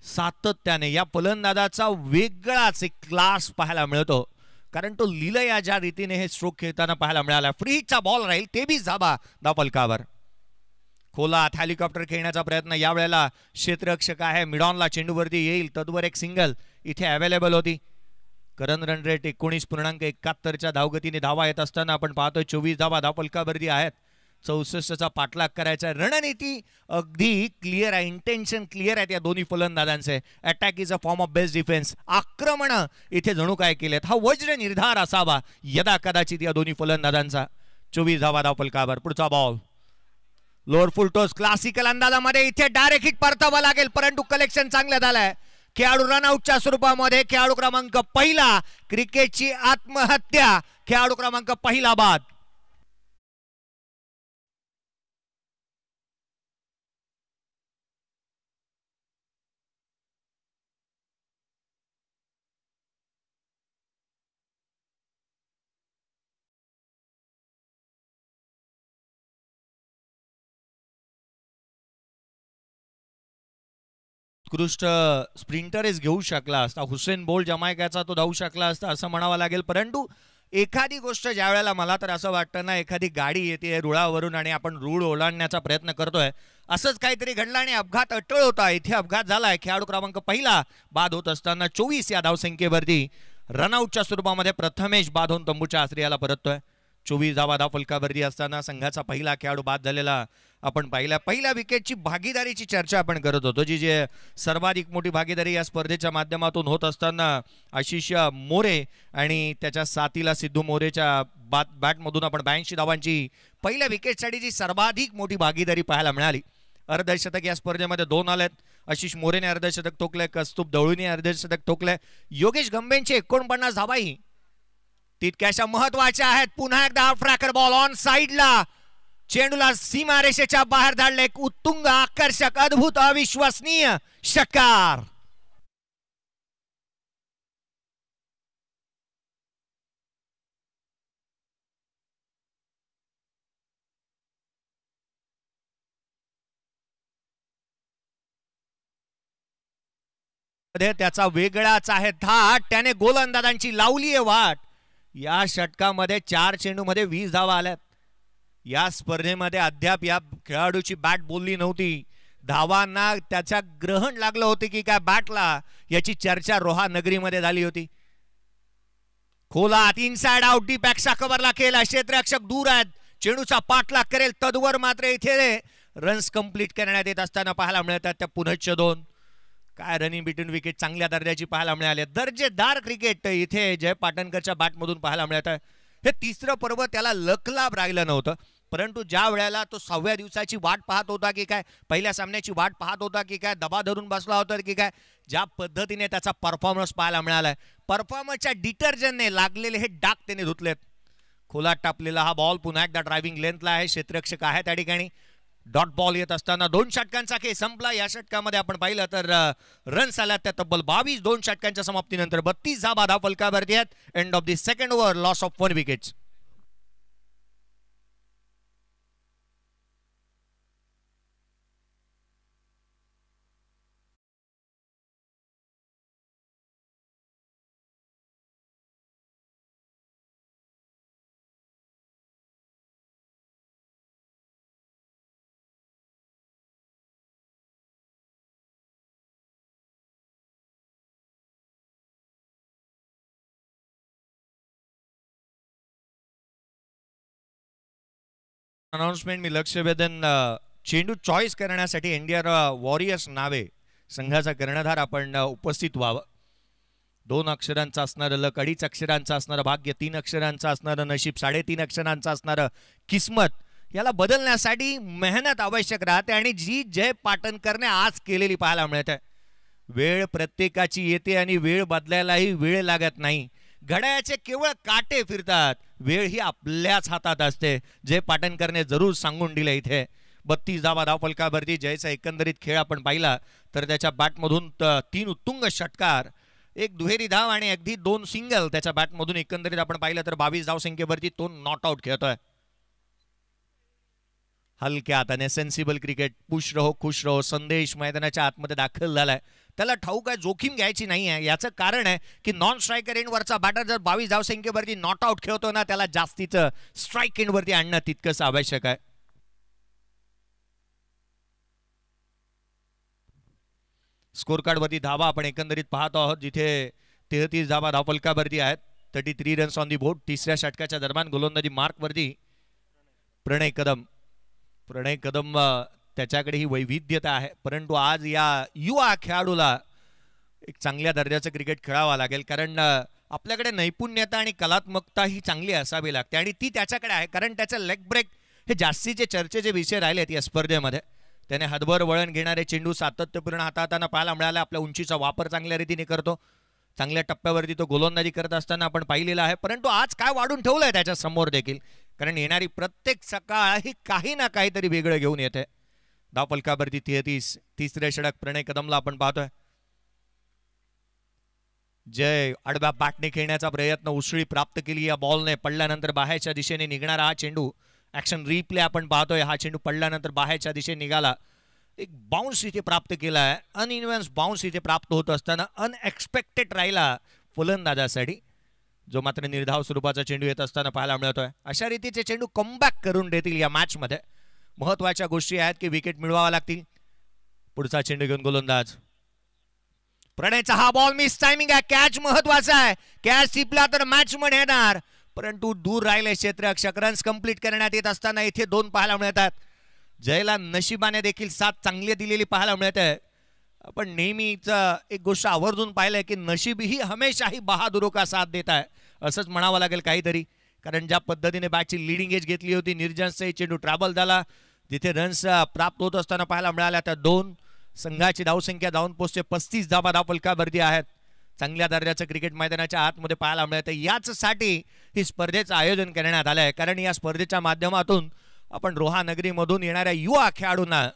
सातत्याने या फलंदाजाचा वेगळाच एक क्लास पाहायला मिळतो, कारण तो लिलया ज्या रीतीने हे स्ट्रोक खेळताना पाहायला मिळाला. फ्रीचा बॉल राहील, 23 धावा धावफलकावर. खोलात हेलिकॉप्टर खेळण्याचा प्रयत्न, यावेळेला क्षेत्ररक्षक आहे, मिडॉनला चेंडूवरती येईल, तद्वर एक सिंगल इथे अवेलेबल होती. करंट रन रेट 19.71च्या धावगतीने धावा येत असताना आपण पाहतोय 24 धावा धावफलकावरती आहेत. 64चा पाठलाग करायचा. रणनीती अगदी क्लिअर आहे, इंटेन्शन क्लिअर आहे या दोन्ही फलंदाजांचे. Attack is a form of best defence. आक्रमण इथे जणू काय केलेत. हा वज्र निर्धार असावा यदा कदाचित या दोन्ही फलंदाजांचा. 24 धावा धावफलकावर. पुढचा ball lower full toss, classical अंदाजामध्ये इथे डायरेक्ट हिट परतावा लागेल, परंतु कलेक्शन चांगलं झालंय. खेळाडू रनआउटच्या स्वरूपामध्ये. खेळाडू क्रमांक पहिला, क्रिकेटची आत्महत्या, खेळाडू क्रमांक पहिला बाद. उत्कृष्ट स्प्रिंटरच घेऊ शकला असता. हुसेन बोल्ट जमायकाचा तो धावू शकला असता असं म्हणावं लागेल. परंतु एखादी गोष्ट ज्या वेळेला मला तर असं वाटतं ना, एखादी गाडी येते रुळावरून आणि आपण रूळ ओलांडण्याचा प्रयत्न करतोय, असंच काहीतरी घडलं आणि अपघात अटळ होता. इथे अपघात झालाय. खेळाडू क्रमांक पहिला बाद होत असताना 24 या धावसंख्येवरती रनआउटच्या स्वरूपामध्ये प्रथमेश बाद होऊन तंबूच्या आश्रयाला परततोय. 24 धावा धावफलकावरती असताना संघाचा पहिला खेळाडू बाद झालेला आपण पाहिला. पहिल्या विकेटची भागीदारीची चर्चा आपण करत होतो, जी सर्वाधिक मोठी भागीदारी या स्पर्धेच्या माध्यमातून होत असताना आशिष मोरे आणि त्याच्या साथीला सिद्धू मोरेच्या बॅटमधून आपण 82 धावांची पहिल्या विकेटसाठी जी सर्वाधिक मोठी भागीदारी पाहायला मिळाली. अर्धशतक या स्पर्धेमध्ये 2 आलेत. आशिष मोरेने अर्धशतक ठोकले, कस्तुभ दळूने अर्धशतक ठोकले. योगेश गंभेंचे 49 धावाही तितक्याशा महत्वाच्या आहेत. पुन्हा एकदा हाफ ट्रॅकर बॉल ऑन साइडला, चेंडूला सीमारेषेच्या बाहेर धाडले. एक उत्तुंग, आकर्षक, अद्भुत, अविश्वसनीय षटकार. त्याचा वेगळाच आहे थाट. त्याने गोलंदाजांची लावली आहे वाट. या षटकामध्ये 4 चेंडूमध्ये 20 धावा आल्यात. या स्पर्धेमध्ये अद्याप या खेळाडूची बॅट बोलली नव्हती. धावांना त्याच्या ग्रहण लागलं होते की काय बॅटला, याची चर्चा रोहा नगरीमध्ये झाली होती. खोलात इनसाइड आउट डीप बॅकचा कव्हरला केला, क्षेत्ररक्षक दूर आहेत, चेंडूचा पाठलाग करेल तदवर मात्र इथे रन्स कंप्लीट करण्यात येत असताना पाहायला मिळतात त्या पुनश्च 2. काय रनिंग बिटवीन विकेट चांगल्या दर्जाची पाहायला मिळाली, दर्जेदार क्रिकेट इथे जय पाटणकरच्या बॅटमधून पाहायला मिळत आहे. हे तिसरं पर्व त्याला लखलाभ राहिलं नव्हतं, परंतु ज्या वेळेला तो 6व्या दिवसाची वाट पाहत होता की काय, पहिल्या सामन्याची वाट पाहत होता की काय, दबा धरून बसला होता की काय, ज्या पद्धतीने त्याचा परफॉर्मन्स पाहायला मिळालाय, परफॉर्मन्सच्या डिटर्जंटने लागलेले हे डाग त्याने धुतलेत. खोलात टापलेला हा बॉल पुन्हा एकदा ड्रायव्हिंग लेंथला आहे, क्षेत्ररक्षक आहे त्या ठिकाणी. डॉट बॉल येत असताना 2 षटकांचा खेळ संपला. या षटकामध्ये आपण पाहिलं तर रन्स आल्यात त्या तब्बल 22. 2 षटकांच्या समाप्तीनंतर 32 धावा फलकावरती आहेत. End of the second over, loss of 1 wickets. Announcement मी लक्ष वेधन चेंडू चॉईस करण्यासाठी एनडीआर वॉरियर्स नावे संघाचा कर्णधार आपण उपस्थित व्हावं. 2 अक्षरांचा असणारं लक, 2.5 अक्षरांचा असणारं भाग्य, 3 अक्षरांचा असणारं नशीब, 3.5 अक्षरांचा असणारं किस्मत, याला बदलण्यासाठी मेहनत आवश्यक राहते आणि जी जय पाटणकरने आज केलेली पाहायला मिळते. वेळ प्रत्येकाची येते आणि वेळ बदलायलाही वेळ लागत नाही. घड्याळाचे केवळ काटे फिरतात, वेळ ही आपल्याच हातात असते. जय पाटणकरने जरूर सांगून दिले इथे. 32 धावा धावफलकावरती जयचा एकंदरीत खेळ आपण पाहिला तर त्याच्या बॅटमधून 3 उत्तुंग षटकार, 1 दुहेरी धाव आणि अगदी 2 सिंगल त्याच्या बॅटमधून एकंदरीत आपण पाहिलं तर 22 धावसंख्येवरती तो नॉट आउट खेळतोय. हलक्यात आणि सेन्सिबल क्रिकेट, पुश रहो खुश रहो संदेश मैदानाच्या आतमध्ये दाखल झालाय. त्याला ठाऊक आहे जोखीम घ्यायची नाही आहे. याचं कारण आहे की नॉन स्ट्रायकर एंडवरचा बॅटर जर 22 धावसंख्येवरती नॉट आउट खेळतो ना, त्याला जास्तीचं स्ट्राईक एंडवरती आणणं तितकंच आवश्यक आहे. स्कोर कार्डवरती धावा आपण एकंदरीत पाहतो आहोत, जिथे 33 धावा धावफलकावरती आहेत. 33 रन्स ऑन दी बोर्ड. तिसऱ्या षटकाच्या दरम्यान गोलंदाजी मार्कवरती प्रणय कदम त्याच्याकडे ही वैविध्यता आहे, परंतु आज या युवा खेळाडूला एक चांगल्या दर्जाचं क्रिकेट खेळावं लागेल, कारण आपल्याकडे नैपुण्यता आणि कलात्मकता ही चांगली असावी लागते आणि ती त्याच्याकडे आहे. कारण त्याचं लेग ब्रेक हे जास्तीचे चर्चेचे विषय राहिलेत या स्पर्धेमध्ये. त्याने हातभर वळण घेणारे चेंडू सातत्यपूर्ण हाताळताना पाहायला मिळाला. आपल्या उंचीचा वापर चांगल्या रीतीने करतो. चांगल्या टप्प्यावरती तो गोलंदाजी करत असताना आपण पाहिलेला आहे, परंतु आज काय वाढून ठेवलंय त्याच्या समोर देखील, कारण येणारी प्रत्येक सकाळ ही काही ना काहीतरी वेगळं घेऊन येते. धावफलकावरती 33. तिसरे षटक प्रणय कदमला आपण पाहतोय. जय आडव्या बॅटने खेळण्याचा प्रयत्न, उसळी प्राप्त केली या बॉलने. पडल्यानंतर बाहेरच्या दिशेने निघणारा हा चेंडू, ऍक्शन रिप्ले आपण पाहतोय. हा चेंडू पडल्यानंतर बाहेरच्या दिशेने निघाला. एक बाउन्स इथे प्राप्त केला आहे. अनइन्व्हेन्स बाउन्स इथे प्राप्त होत असताना अनएक्सपेक्टेड राहिला फलंदाजासाठी, जो मात्र निर्धाव स्वरूपाचा चेंडू येत असताना पाहायला मिळतोय. अशा रीतीचे चेंडू कमबॅक करून देतील या मॅच मध्ये. महत्वाच्या गोष्टी आहेत की विकेट मिळवावा लागतील. पुढचा चेंडू घेऊन गोलंदाज प्रणयचा हा बॉल मिस टायमिंग आहे. कॅच महत्वाचा आहे. कॅच टिपला तर मॅच मध्ये येणार, परंतु दूर राहिले क्षेत्ररक्षक. रन्स कंप्लीट करण्यात येत असताना इथे 2 पाहायला मिळतात. जयला नशिबाने देखील साथ चांगली दिलेली पाहायला मिळत आहे. आपण नेहमीच एक गोष्ट आवर्जून पाहिलंय की नशीब ही हमेशा ही बहादुरो का साथ देत आहे, असंच म्हणावं लागेल काहीतरी. कारण ज्या पद्धतीने बॅटची लिडिंग एज घेतली होती, निर्जनचाही चेंडू ट्रॅव्हल झाला, जिथे रन्स प्राप्त होत असताना पाहायला मिळाल्या त्या 2. संघाची धावसंख्या धावून पोहोचते 35 धावा धावफलकावरती आहेत. चांगल्या दर्जाचं क्रिकेट मैदानाच्या आतमध्ये पाहायला मिळतं. याचसाठी ही स्पर्धेचं आयोजन करण्यात आलंय, कारण या स्पर्धेच्या माध्यमातून आपण रोहानगरीमधून येणाऱ्या युवा खेळाडूंना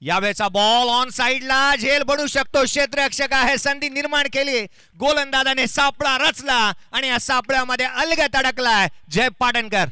यावेळेचा बॉल ऑन साइडला झेल बनू शकतो. क्षेत्ररक्षक आहे, संधी निर्माण केली, गोलंदाजाने सापळा रचला आणि या सापळ्यामध्ये अलगद अडकलाय जय पाटणकर.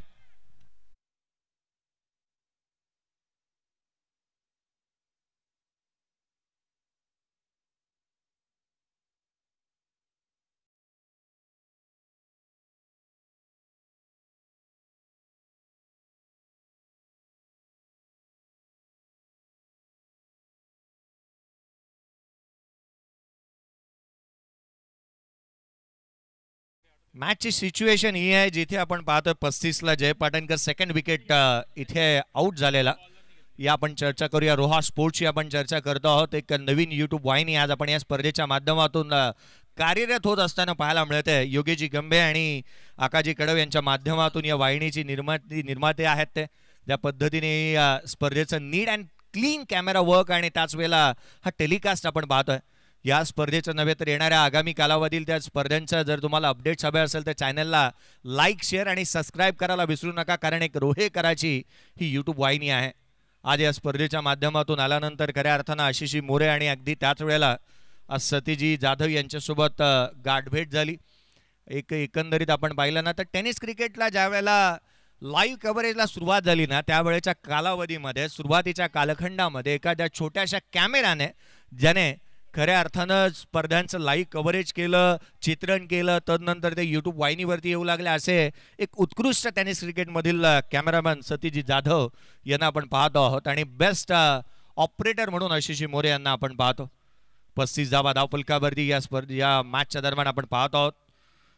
मॅचची सिच्युएशन ही आहे जिथे आपण पाहतोय 35ला जय पाटणकर सेकंड विकेट इथे आउट झालेला. या आपण चर्चा करूया. रोहा स्पोर्ट्सची आपण चर्चा करतो आहोत. एक नवीन यूट्यूब वाहिनी आज आपण या स्पर्धेच्या माध्यमातून कार्यरत होत असताना पाहायला मिळते. योगेश जिगंबे आणि आकाजी कडव यांच्या माध्यमातून या वाहिनीची निर्माते आहेत ते. ज्या पद्धतीने या स्पर्धेचं नीट अँड क्लीन कॅमेरा वर्क आणि त्याच वेळेला हा टेलिकास्ट आपण पाहतोय. या स्पर्धेचं नव्हे तर येणाऱ्या आगामी कालावधील त्या स्पर्धांचा जर तुम्हाला अपडेट्स हवे असेल तर चॅनलला लाईक शेअर आणि सबस्क्राईब करायला विसरू नका, कारण एक रोहेकराची ही यूट्यूब वाहिनी आहे. आज या स्पर्धेच्या माध्यमातून आल्यानंतर खऱ्या अर्थानं आशिषी मोरे आणि अगदी त्याच वेळेला सतीजी जाधव यांच्यासोबत गाठभेट झाली. एकंदरीत आपण पाहिलं ना तर टेनिस क्रिकेटला ज्या वेळेला लाईव्ह कव्हरेजला सुरुवात झाली ना त्यावेळेच्या कालावधीमध्ये सुरुवातीच्या कालखंडामध्ये एखाद्या छोट्याशा कॅमेराने ज्याने खऱ्या अर्थानं स्पर्धांचं लाईव्ह कव्हरेज केलं, चित्रण केलं, तदनंतर ते यूट्यूब वाहिनीवरती येऊ लागले असे एक उत्कृष्ट टेनिस क्रिकेटमधील कॅमेरामॅन सतीजी जाधव यांना आपण पाहतो आहोत. आणि बेस्ट ऑपरेटर म्हणून आशिषी मोरे यांना आपण पाहतो. 35 धावा धावफलकावरती या मॅचच्या दरम्यान आपण पाहतो आहोत.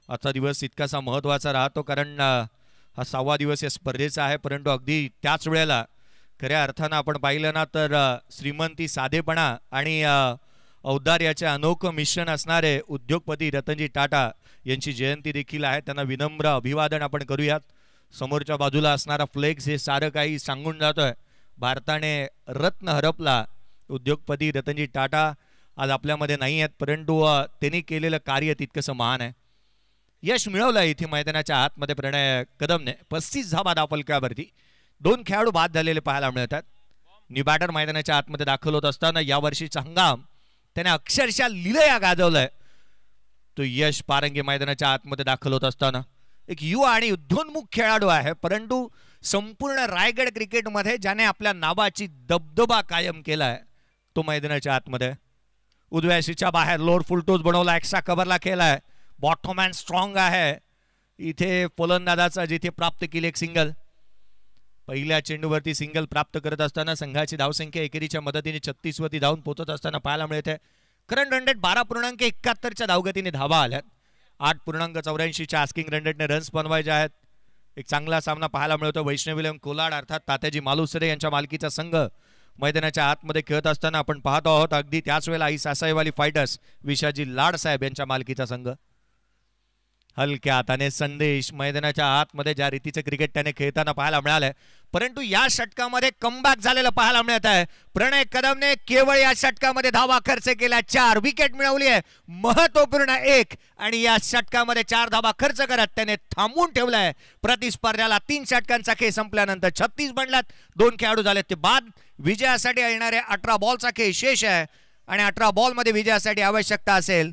आजचा दिवस इतकासा महत्त्वाचा राहतो कारण हा 6वा दिवस या स्पर्धेचा आहे. परंतु अगदी त्याच वेळेला खऱ्या अर्थानं आपण पाहिलं ना तर श्रीमंती, साधेपणा आणि औदार्याचे अनोखं मिश्रण असणारे उद्योगपती रतनजी टाटा यांची जयंती देखील आहे. त्यांना विनम्र अभिवादन आपण करूयात. समोरच्या बाजूला असणारा फ्लेक्स हे सारं काही सांगून जातोय. भारताने रत्न हरपला. उद्योगपती रतनजी टाटा आज आपल्यामध्ये नाही आहेत, परंतु त्यांनी केलेलं कार्य तितकंसं महान आहे. यश मिळवलं इथे मैदानाच्या आतमध्ये प्रणय कदमने. 35 धावा धावफलकावरती 2 खेळाडू बाद झालेले पाहायला मिळतात. न्यू बॅटर मैदानाच्या आतमध्ये दाखल होत असताना यावर्षीचा हंगाम त्याने अक्षरशः लिलया गाजवलंय. तो यश पारंगे मैदानाच्या आतमध्ये दाखल होत असताना एक युवा आणि उद्योन्मुख खेळाडू आहे, परंतु संपूर्ण रायगड क्रिकेटमध्ये ज्याने आपल्या नावाची दबदबा कायम केलाय तो मैदानाच्या आतमध्ये. उजव्याशीच्या बाहेर लोअर फुल टोस बनवला, एक्स्ट्रा कव्हरला केलाय. बॉटमॅन स्ट्रॉंग आहे. इथे फलंदाजाचा जिथे प्राप्त केली एक सिंगल. पहिल्या चेंडूवरती सिंगल प्राप्त करत असताना संघाची धावसंख्या एकेरीच्या मदतीने 36 वरती धावून पोहोचत असताना पाहायला मिळते. करंट रन रेट 12.71च्या धावगतीने धावा आल्यात. 8.84च्या आस्किंग रन रेटने रन्स बनवायचे आहेत. एक चांगला सामना पाहायला मिळतो. वैष्णवी लेवम कोलाड अर्थात तात्याजी मालुसरे यांच्या मालकीचा संघ मैदानाच्या आतमध्ये खेळत असताना आपण पाहतो आहोत. अगदी त्याच वेळेला आई सासाईवाली फायटर्स विशाजी लाड साहेब यांच्या मालकीचा संघ. हलक्या हाताने संदेश मैदानाच्या आतमध्ये ज्या रीतीचे क्रिकेट त्याने खेळताना पाहायला मिळालंय, परंतु या षटकामध्ये कमबॅक झालेलं पाहायला मिळत आहे. प्रणय कदमने केवळ या षटकामध्ये धावा खर्च केल्या. 4 विकेट मिळवली आहे, महत्वपूर्ण 1. आणि या षटकामध्ये 4 धावा खर्च करत त्याने थांबवून ठेवलाय प्रतिस्पर्ध्याला. 3 षटकांचा खेळ संपल्यानंतर 36 बनलात. 2 खेळाडू झालेत ते बाद. विजयासाठी येणाऱ्या 18 बॉलचा खेळ शेष आहे आणि 18 बॉलमध्ये विजयासाठी आवश्यकता असेल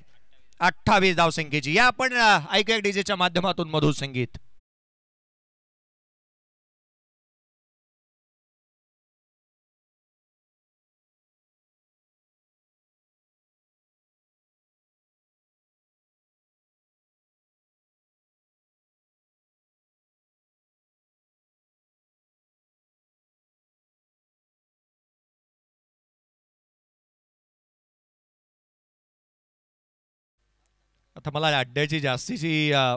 28 धावसंख्येची. या आपण ऐकूया डीजेच्या माध्यमातून मधुर संगीत. आता मला अड्ड्याची जास्तीची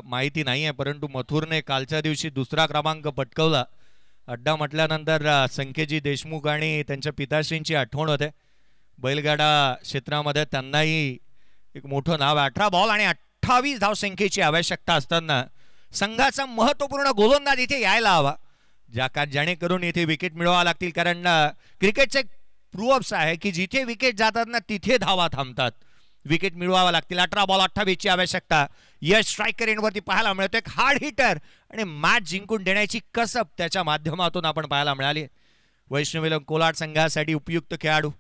माहिती नाही आहे, परंतु मथुरने कालच्या दिवशी 2रा क्रमांक पटकवला. अड्डा म्हटल्यानंतर संकेतजी देशमुख आणि त्यांच्या पिताश्रींची आठवण होते. बैलगाडा क्षेत्रामध्ये त्यांनाही एक मोठं नाव आहे. 18 बॉल आणि 28 धावसंख्येची आवश्यकता असताना संघाचा महत्त्वपूर्ण गोलंदाज इथे यायला हवा, जेणेकरून इथे विकेट मिळवावं लागतील. कारण क्रिकेटचे प्रूव्स आहे की जिथे विकेट जातात ना तिथे धावा थांबतात. विकेट मिळवावा लागतील. 18 बॉल 28ची आवश्यकता. यश स्ट्रायकर एंडवरती पाहायला मिळतो. एक हार्ड हिटर आणि मॅच जिंकून देण्याची कसब त्याच्या माध्यमातून आपण पाहायला मिळाली. वैष्णवी कोलाड संघासाठी उपयुक्त खेळाडू.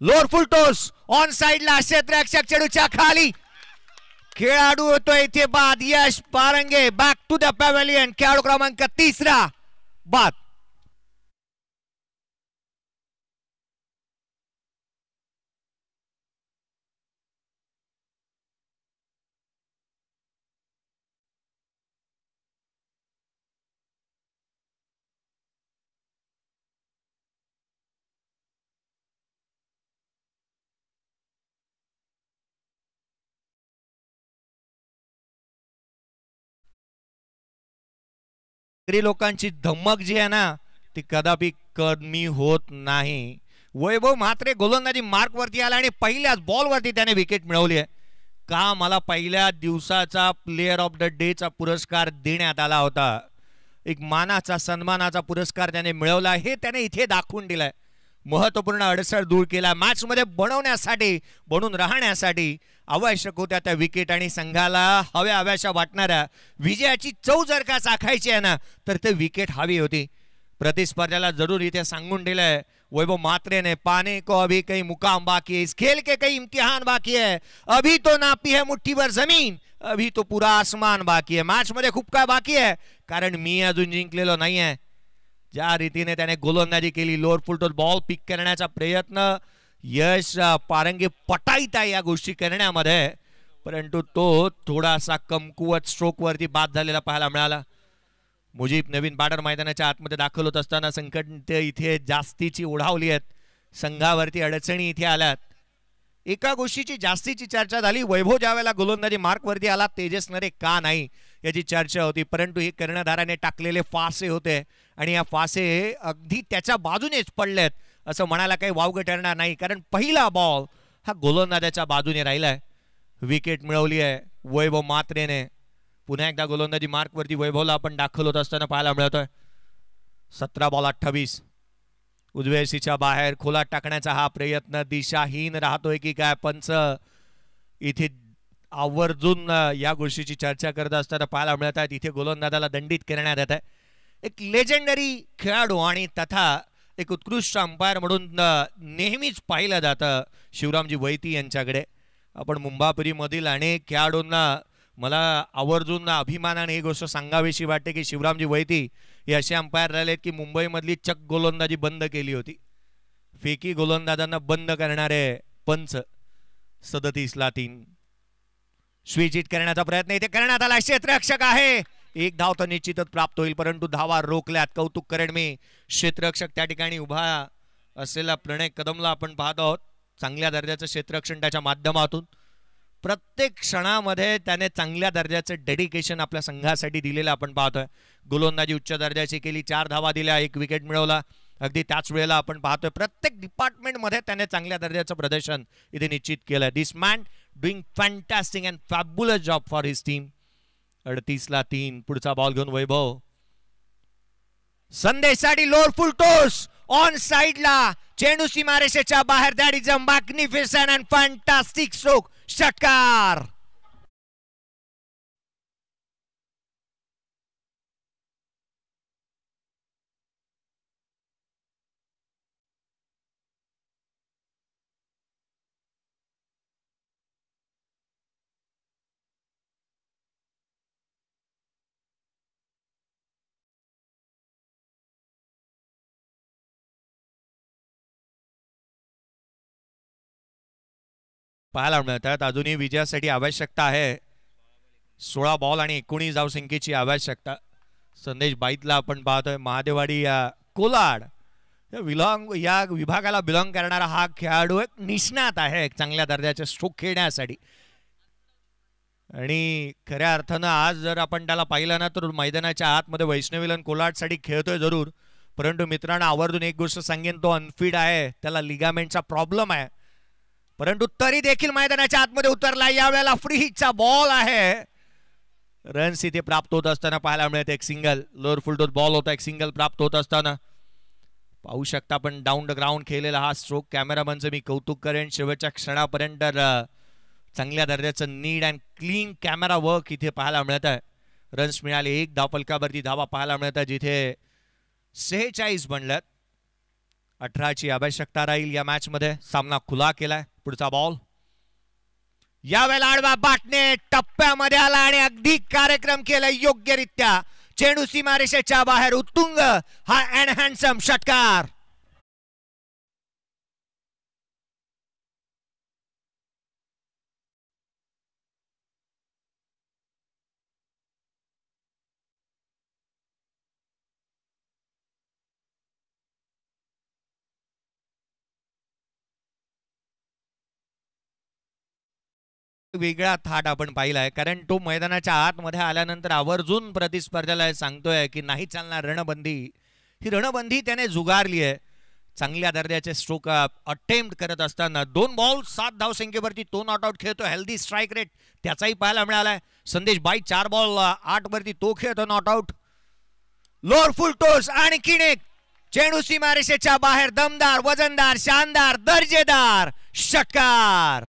लोअर फुल टॉस ऑन साइडला क्षेत्ररक्षक चेंडूच्या खाली खेळाडू होतोय इथे बाद. यश Parange back to the pavilion. खेळाडू क्रमांक 3 बाद. तरी लोकांची धमक जी आहे ना ती कदापि कमी होत नाही. वैभव म्हात्रे गोलंदाजी मार्कवरती आला आणि पहिल्याच बॉलवरती त्याने विकेट मिळवली आहे. का मला पहिल्या दिवसाचा प्लेअर ऑफ द डेचा पुरस्कार देण्यात आला होता, एक मानाचा सन्मानाचा पुरस्कार त्याने मिळवला, हे त्याने इथे दाखवून दिलाय. महत्वपूर्ण अडसर दूर केला मॅच मध्ये बनून राहण्यासाठी आवश्यक होत्या त्या विकेट आणि संघाला हव्याशा वाटणाऱ्या विजयाची चव जर का चाखायची आहे ना तर ते विकेट हवी होती. प्रतिस्पर्ध्याला जरूर इथे सांगून दिलंय वैभव म्हात्रे ने, पाने को अभी कई मुकाम बाकी है, इस खेल के कई इम्तिहान बाकी है, अभी तो नापी है मुट्ठी भर जमीन, अभी तो पूरा आसमान बाकी है. मॅच मध्ये खूप काय बाकी आहे कारण मी अजून जिंकलेलो नाही आहे. ज्या रीतीने त्याने गोलंदाजी केली, लोअर फुलटॉस बॉल पिक करण्याचा प्रयत्न, यश पारंगी पटाईत आहे या गोष्टी करण्यामध्ये, परंतु तो थोडासा कमकुवत स्ट्रोक वरती बाद झालेला पाहायला मिळाला. मुजीब नवीन बॅटर मैदानाच्या आतमध्ये दाखल होत असताना संकट इथे जास्तीची ओढावली आहेत, संघावरती अडचणी इथे आल्यात. एका गोष्टीची जास्तीची चर्चा झाली, वैभव ज्यावेळेला गोलंदाजी मार्कवरती आला तेजस नरे का नाही याची चर्चा होती, परंतु हे कर्णधाराने टाकलेले फासे होते आणि या फासे अगदी त्याच्या बाजूनेच पडलेत असं म्हणायला काही वावगं ठरणार नाही, कारण पहिला बॉल हा गोलंदाजाच्या बाजूने राहिलाय. विकेट मिळवली आहे वैभव म्हात्रेने. पुन्हा एकदा गोलंदाजी मार्कवरती वैभवला आपण दाखल होत असताना पाहायला मिळतोय. 17 बॉल 28, उजव्या सीच्या बाहेर खोला टाकण्याचा हा प्रयत्न दिशाहीन राहतोय की काय. पंच इथे आवर्जून या गोष्टीची चर्चा करत असताना पाहायला मिळत आहेत. इथे गोलंदाजाला दंडित करण्यात येत आहे. एक लेजेंडरी खेळाडू आणि तथा एक उत्कृष्ट अंपायर म्हणून नेहमीच पाहिलं जातं शिवरामजी वैती यांच्याकडे. आपण मुंबापुरीमधील अनेक खेळाडूंना मला आवर्जून अभिमानाने ही गोष्ट सांगावीशी वाटते की शिवरामजी वैती हे असे अंपायर राहिलेत की मुंबईमधली चक गोलंदाजी बंद केली होती. फेकी गोलंदाजांना बंद करणारे पंच. 37ला 3 स्वीचिट करण्याचा प्रयत्न इथे करण्यात आला. क्षेत्ररक्षक आहे, एक धाव तर निश्चितच प्राप्त होईल, परंतु धावा रोखल्यात. कौतुक करेन मी क्षेत्ररक्षक त्या ठिकाणी उभा असलेला प्रणय कदमला आपण पाहत आहोत. चांगल्या दर्जाचं क्षेत्ररक्षण त्याच्या माध्यमातून प्रत्येक क्षणामध्ये त्याने चांगल्या दर्जाचं डेडिकेशन आपल्या संघासाठी दिलेलं आपण पाहतोय. गोलंदाजी उच्च दर्जाची केली, 4 धावा दिल्या, 1 विकेट मिळवला. अगदी त्याच वेळेला आपण पाहतोय प्रत्येक डिपार्टमेंटमध्ये त्याने चांगल्या दर्जाचं प्रदर्शन इथे निश्चित केलं. This man doing fantastic and fabulous job for his team. 38ला 3 पुढचा बॉल घेऊन वैभव संदेशसाठी लोअर फुल टॉस ऑन साइडला, चेंडू सीमारेषेच्या बाहेर. That is a magnificent and fantastic stroke. षटकार. पाहायला मिळतात अजूनही विजयासाठी आवश्यकता आहे. 16 बॉल आणि 19 धावसंख्येची आवश्यकता. संदेश बाईतला आपण पाहतोय महादेवाडी या कोलाड या विभागाला बिलॉंग करणारा हा खेळाडू एक निष्णात आहे एक चांगल्या दर्जाचे स्ट्रोक खेळण्यासाठी. आणि खऱ्या अर्थानं आज जर आपण त्याला पाहिलं ना तर मैदानाच्या आतमध्ये वैष्णवीलन कोलाडसाठी खेळतोय जरूर, परंतु मित्रांनो आवर्जून एक गोष्ट सांगेन, तो अनफिट आहे, त्याला लिगामेंटचा प्रॉब्लेम आहे, परंतु तरी देखील मैदानाच्या आतमध्ये उतरला. यावेळेला फ्री हिटचा बॉल आहे. रन्स इथे प्राप्त होत असताना पाहायला मिळते. एक सिंगल लोअर फुलटॉस बॉल होता, एक सिंगल प्राप्त होत असताना पाहू शकता आपण डाऊन द ग्राउंड खेळलेला हा स्ट्रोक. कॅमेरामनचं मी कौतुक करेन, शेवटच्या क्षणापर्यंत चांगल्या दर्जाचं नीट अँड क्लीन कॅमेरा वर्क इथे पाहायला मिळत आहे. रन्स मिळाले, 1 धाव फलकावरती धावा पाहायला मिळतात, जिथे 46 बनल्यात. 18ची आवश्यकता राहील या मॅच मध्ये. सामना खुला केलाय. पुढचा बॉल यावेळेला आडवा बाटणे टप्प्यामध्ये आला आणि अगदी कार्यक्रम केला योग्यरित्या. चेंडू सीमारेषेच्या बाहेर उत्तुंग हा अँड हँडसम षटकार. वेगळा थाट आपण पाहिलाय, कारण तो मैदानाच्या आतमध्ये आल्यानंतर आवर्जून प्रतिस्पर्ध्याला सांगतोय की नाही चालणार रणबंदी. ही रणबंदी त्याने जुगारली आहे. चांगल्या दर्जाचे स्ट्रोक अटेम्प्ट करत असताना 2 बॉल 7 धावसंख्येवरती तो नॉट आउट खेळतो. हेल्दी स्ट्राईक रेट त्याचाही पाहायला मिळालाय. संदेश बाई 4 बॉल 8 वरती तो खेळतो not out. Lower full toss आणखीन एक चेंडू सीमारेषेच्या बाहेर. दमदार, वजनदार, शानदार, दर्जेदार षटकार.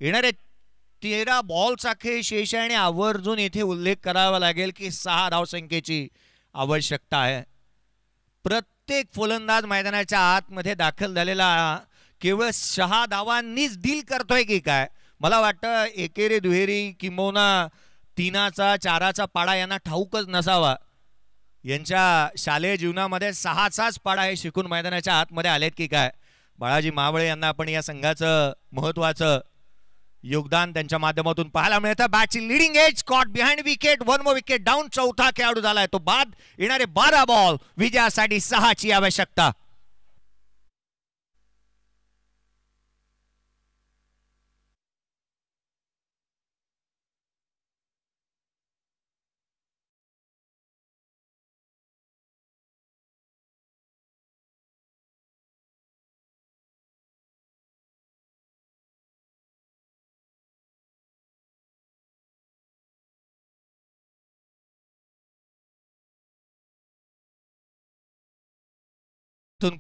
येणारे 13 बॉलचा खेळ शेष आहे आणि आवर्जून येथे उल्लेख करावा लागेल की 6 धावसंख्येची आवश्यकता आहे. प्रत्येक फलंदाज मैदानाच्या आतमध्ये दाखल झालेला केवळ 6 धावांनीच डील करतोय की काय. मला वाटतं एकेरी दुहेरी किंबहुना 3चा 4चा पाडा यांना ठाऊकच नसावा. यांच्या शालेय जीवनामध्ये 6चाच पाडा हे शिकून मैदानाच्या आतमध्ये आलेत की काय. बाळाजी मावळे यांना आपण या संघाचं महत्वाचं योगदान त्यांच्या माध्यमातून पाहायला मिळतं. बॅटची leading edge caught behind wicket. 1 more wicket down. चौथा खेळाडू झालाय तो बाद. येणारे 12 बॉल विजयासाठी 6ची आवश्यकता.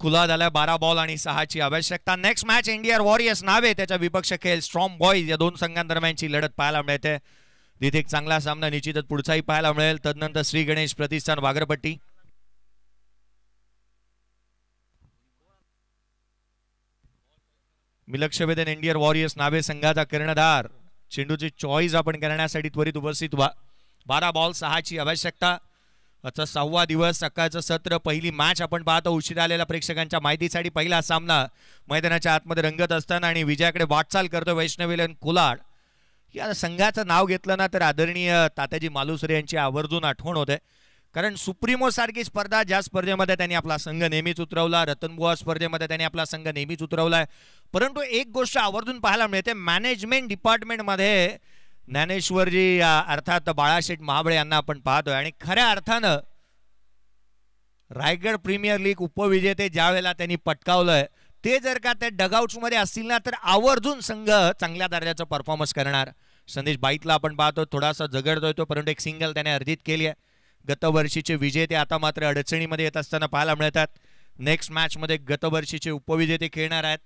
खुला झाला. 12 बॉल आणि 6ची आवश्यकता. नेक्स्ट मॅच इंडिया वॉरियर्स नावे त्याच्या विपक्ष खेळ स्ट्रॉम बॉईज या दोन संघांदरम्यानची लढत पाहायला मिळते. तिथे एक चांगला सामना निश्चितच पुढचाही पाहायला मिळेल. तदनंतर श्री गणेश प्रतिष्ठान वागरपट्टी. मी लक्ष वेधन इंडियन वॉरियर्स नावे संघाचा कर्णधार चेंडूची चॉईस आपण करण्यासाठी त्वरित उपस्थित व्हा. 12 बॉल 6ची आवश्यकता. आता 6वा दिवस, सकाळचं सत्र, पहिली मॅच आपण पाहतो. उशिरा आलेल्या प्रेक्षकांच्या माहितीसाठी पहिला सामना मैदानाच्या आतमध्ये रंगत असताना आणि विजयाकडे वाटचाल करतो वैष्णवी कोलाड. या संघाचं नाव घेतलं ना तर आदरणीय तात्याजी मालुसरे यांची आवर्जून आठवण होते. कारण सुप्रीमो सारखी स्पर्धा, ज्या स्पर्धेमध्ये त्यांनी आपला संघ नेहमीच उतरवला, रतनबुवा स्पर्धेमध्ये त्यांनी आपला संघ नेहमीच उतरवलाय. परंतु एक गोष्ट आवर्जून पाहायला मिळते, मॅनेजमेंट डिपार्टमेंटमध्ये ज्ञानेश्वरजी अर्थात बाळाशेठ महाबळे यांना आपण पाहतोय. आणि खऱ्या अर्थानं रायगड प्रीमियर लीग उपविजेते ज्या वेळेला त्यांनी पटकावलंय ते जर का त्या डगआउट्स मध्ये असतील ना तर आवर्जून संघ चांगल्या दर्जाचं परफॉर्मन्स करणार. संदेश बाईतला आपण पाहतो थोडासा झगडतोय तो, परंतु एक सिंगल त्याने अर्जित केली आहे. गतवर्षीचे विजेते आता मात्र अडचणीमध्ये येत असताना पाहायला मिळतात. नेक्स्ट मॅच मध्ये गतवर्षीचे उपविजेते खेळणार आहेत.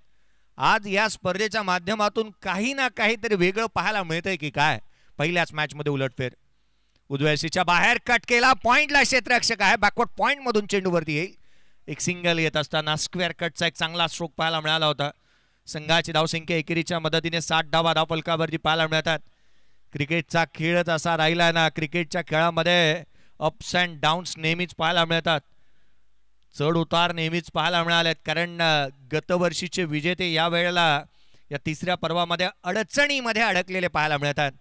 आज या स्पर्धेच्या माध्यमातून काही ना काहीतरी वेगळं पाहायला मिळतंय की काय. पहिल्याच मॅच मध्ये उलटफेर. उजव्याशीच्या बाहेर कट केला. पॉइंटला क्षेत्ररक्षक आहे. बॅकवर्ड पॉइंट मधून चेंडूवरती येईल. एक सिंगल येत असताना स्क्वेअर कटचा एक चांगला स्ट्रोक पाहायला मिळाला होता. संघाची धावसंख्या एकेरीच्या मदतीने 60 धावा धावफलकावरती पाहायला मिळतात. क्रिकेटचा खेळच असा राहिला ना, क्रिकेटच्या खेळामध्ये अप्स अँड डाऊन्स नेहमीच पाहायला मिळतात. चढ उतार नेहमीच पाहायला मिळालेत. कारण गतवर्षीचे विजेते या वेळेला या तिसऱ्या पर्वामध्ये अडचणीमध्ये अडकलेले पाहायला मिळतात.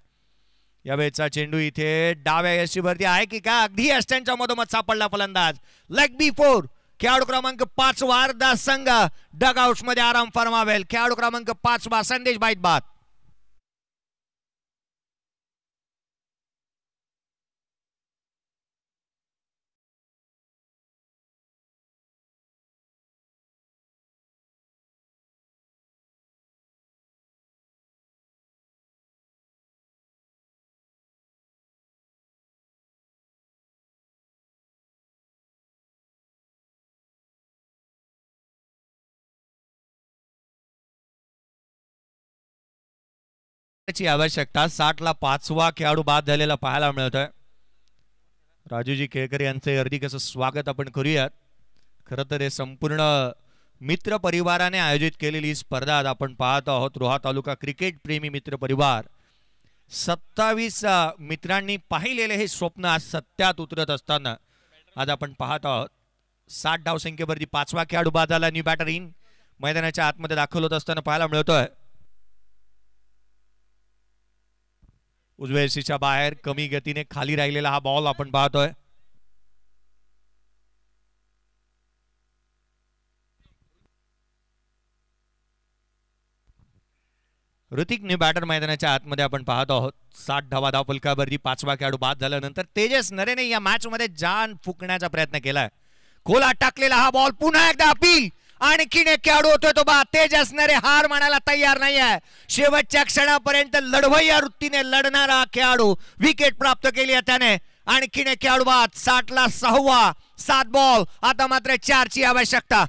यावेळेचा चेंडू इथे डाव्या यशीवरती आहे की का. अगदी अष्टांच्या मधोमध सापडला फलंदाज. लेग बी 4. खेळाडू क्रमांक 5 वारदा संघ डगआउट्स मध्ये आराम फरमावेल. खेळाडू क्रमांक 5 संदेश बाईत बाद. आवश्यकता. 60ला 5वा खेळाडू बाद झालेला पाहायला मिळतोय. राजूजी केळकर यांचे हार्दिक असं स्वागत आपण करूयात. खरं तर हे संपूर्ण मित्र परिवाराने आयोजित केलेली स्पर्धा आपण पाहत आहोत. रोहा तालुका क्रिकेट प्रेमी मित्र परिवार 27 मित्रांनी पाहिलेले हे स्वप्न आज सत्यात उतरत असताना आज आपण पाहत आहोत. 60 धावसंख्येवरती 5वा खेळाडू बाद झाला. न्यू बॅटर इन मैदानाच्या आतमध्ये दाखल होत असताना पाहायला मिळतोय. उजव्या यष्टीच्या बाहेर कमी गतीने खाली राहिलेला हा बॉल आपण पाहतोय. ऋतिक न्यू बॅटर मैदानाच्या आतमध्ये आपण पाहत आहोत. 60 धावा धावफलकावरती 5वा खेळाडू बाद झाल्यानंतर तेजस नरेने या मॅच मध्ये जान फुकण्याचा प्रयत्न केलाय. खोला टाकलेला हा बॉल पुन्हा एकदा अपील. आणखीन एक खेळाडू होतोय तो बाद. तेजस नरे हार मानायला तयार नाही आहे. शेवटच्या क्षणापर्यंत लढवय्या वृत्तीने लढणारा खेळाडू. विकेट प्राप्त केली आहे त्याने. आणखीन एक खेळाडू बाद. 60ला 6वा. 7 बॉल. आता मात्र 4ची आवश्यकता.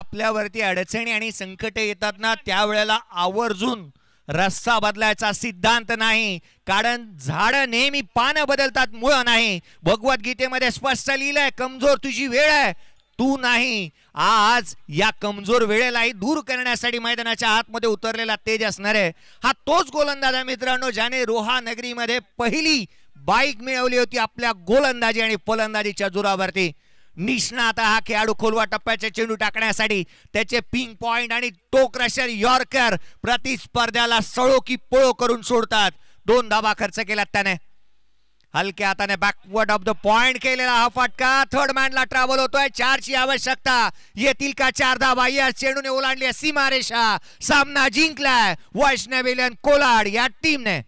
आपल्यावरती अडचणी आणि संकट येतात ना त्यावेळेला आवर्जून रस्ता बदलायचा सिद्धांत नाही. कारण झाड नेहमी पानं बदलतात, मुळं नाही. भगवद्गीतेमध्ये स्पष्ट लिहिलंय कमजोर तुझी वेळ आहे, तू नाही. आज या कमजोर वेळेलाही दूर करण्यासाठी मैदानाच्या आतमध्ये उतरलेला तेजस नरे हा तोच गोलंदाज आहे मित्रांनो ज्याने रोहा नगरीमध्ये पहिली बाईक मिळवली होती आपल्या गोलंदाजी आणि फलंदाजीच्या जोरावरती. निष्णात हा खेळाडू खोलवा टप्प्याचे चेंडू टाकण्यासाठी. त्याचे पिंग पॉइंट आणि टो क्रशर यॉर्कर प्रतिस्पर्ध्याला सळो की पळो करून सोडतात. 2 धावा खर्च केल्यात त्याने. हलक्या हाताने बॅकवर्ड ऑफ द पॉइंट केलेला हा फटका. थर्ड मॅनला ट्रॅव्हल होतोय. 4ची आवश्यकता. येतील का 4 धावा? या चेंडूने ओलांडली सीमारेषा. सामना जिंकलाय वैष्णवी लेन कोलाड या टीमने.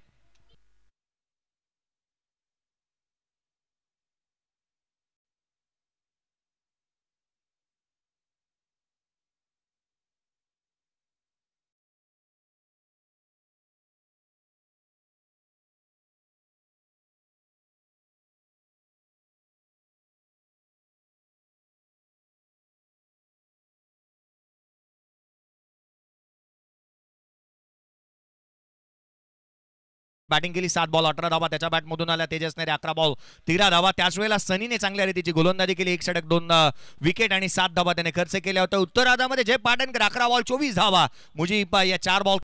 बॅटिंग केली. 7 बॉल 18 धावा त्याच्या बॅटमधून आल्या. तेजस नरे 11 बॉल 13 धावा. त्याच वेळेला सनीने चांगल्या रीतीची गोलंदाजी केली. 1 षटक 2 विकेट आणि 7 धावा त्याने खर्च केल्या होत्या. उत्तरार्धामध्ये जय पाटणकर 11 बॉल 24 धावा. मुजीब या 4 बॉल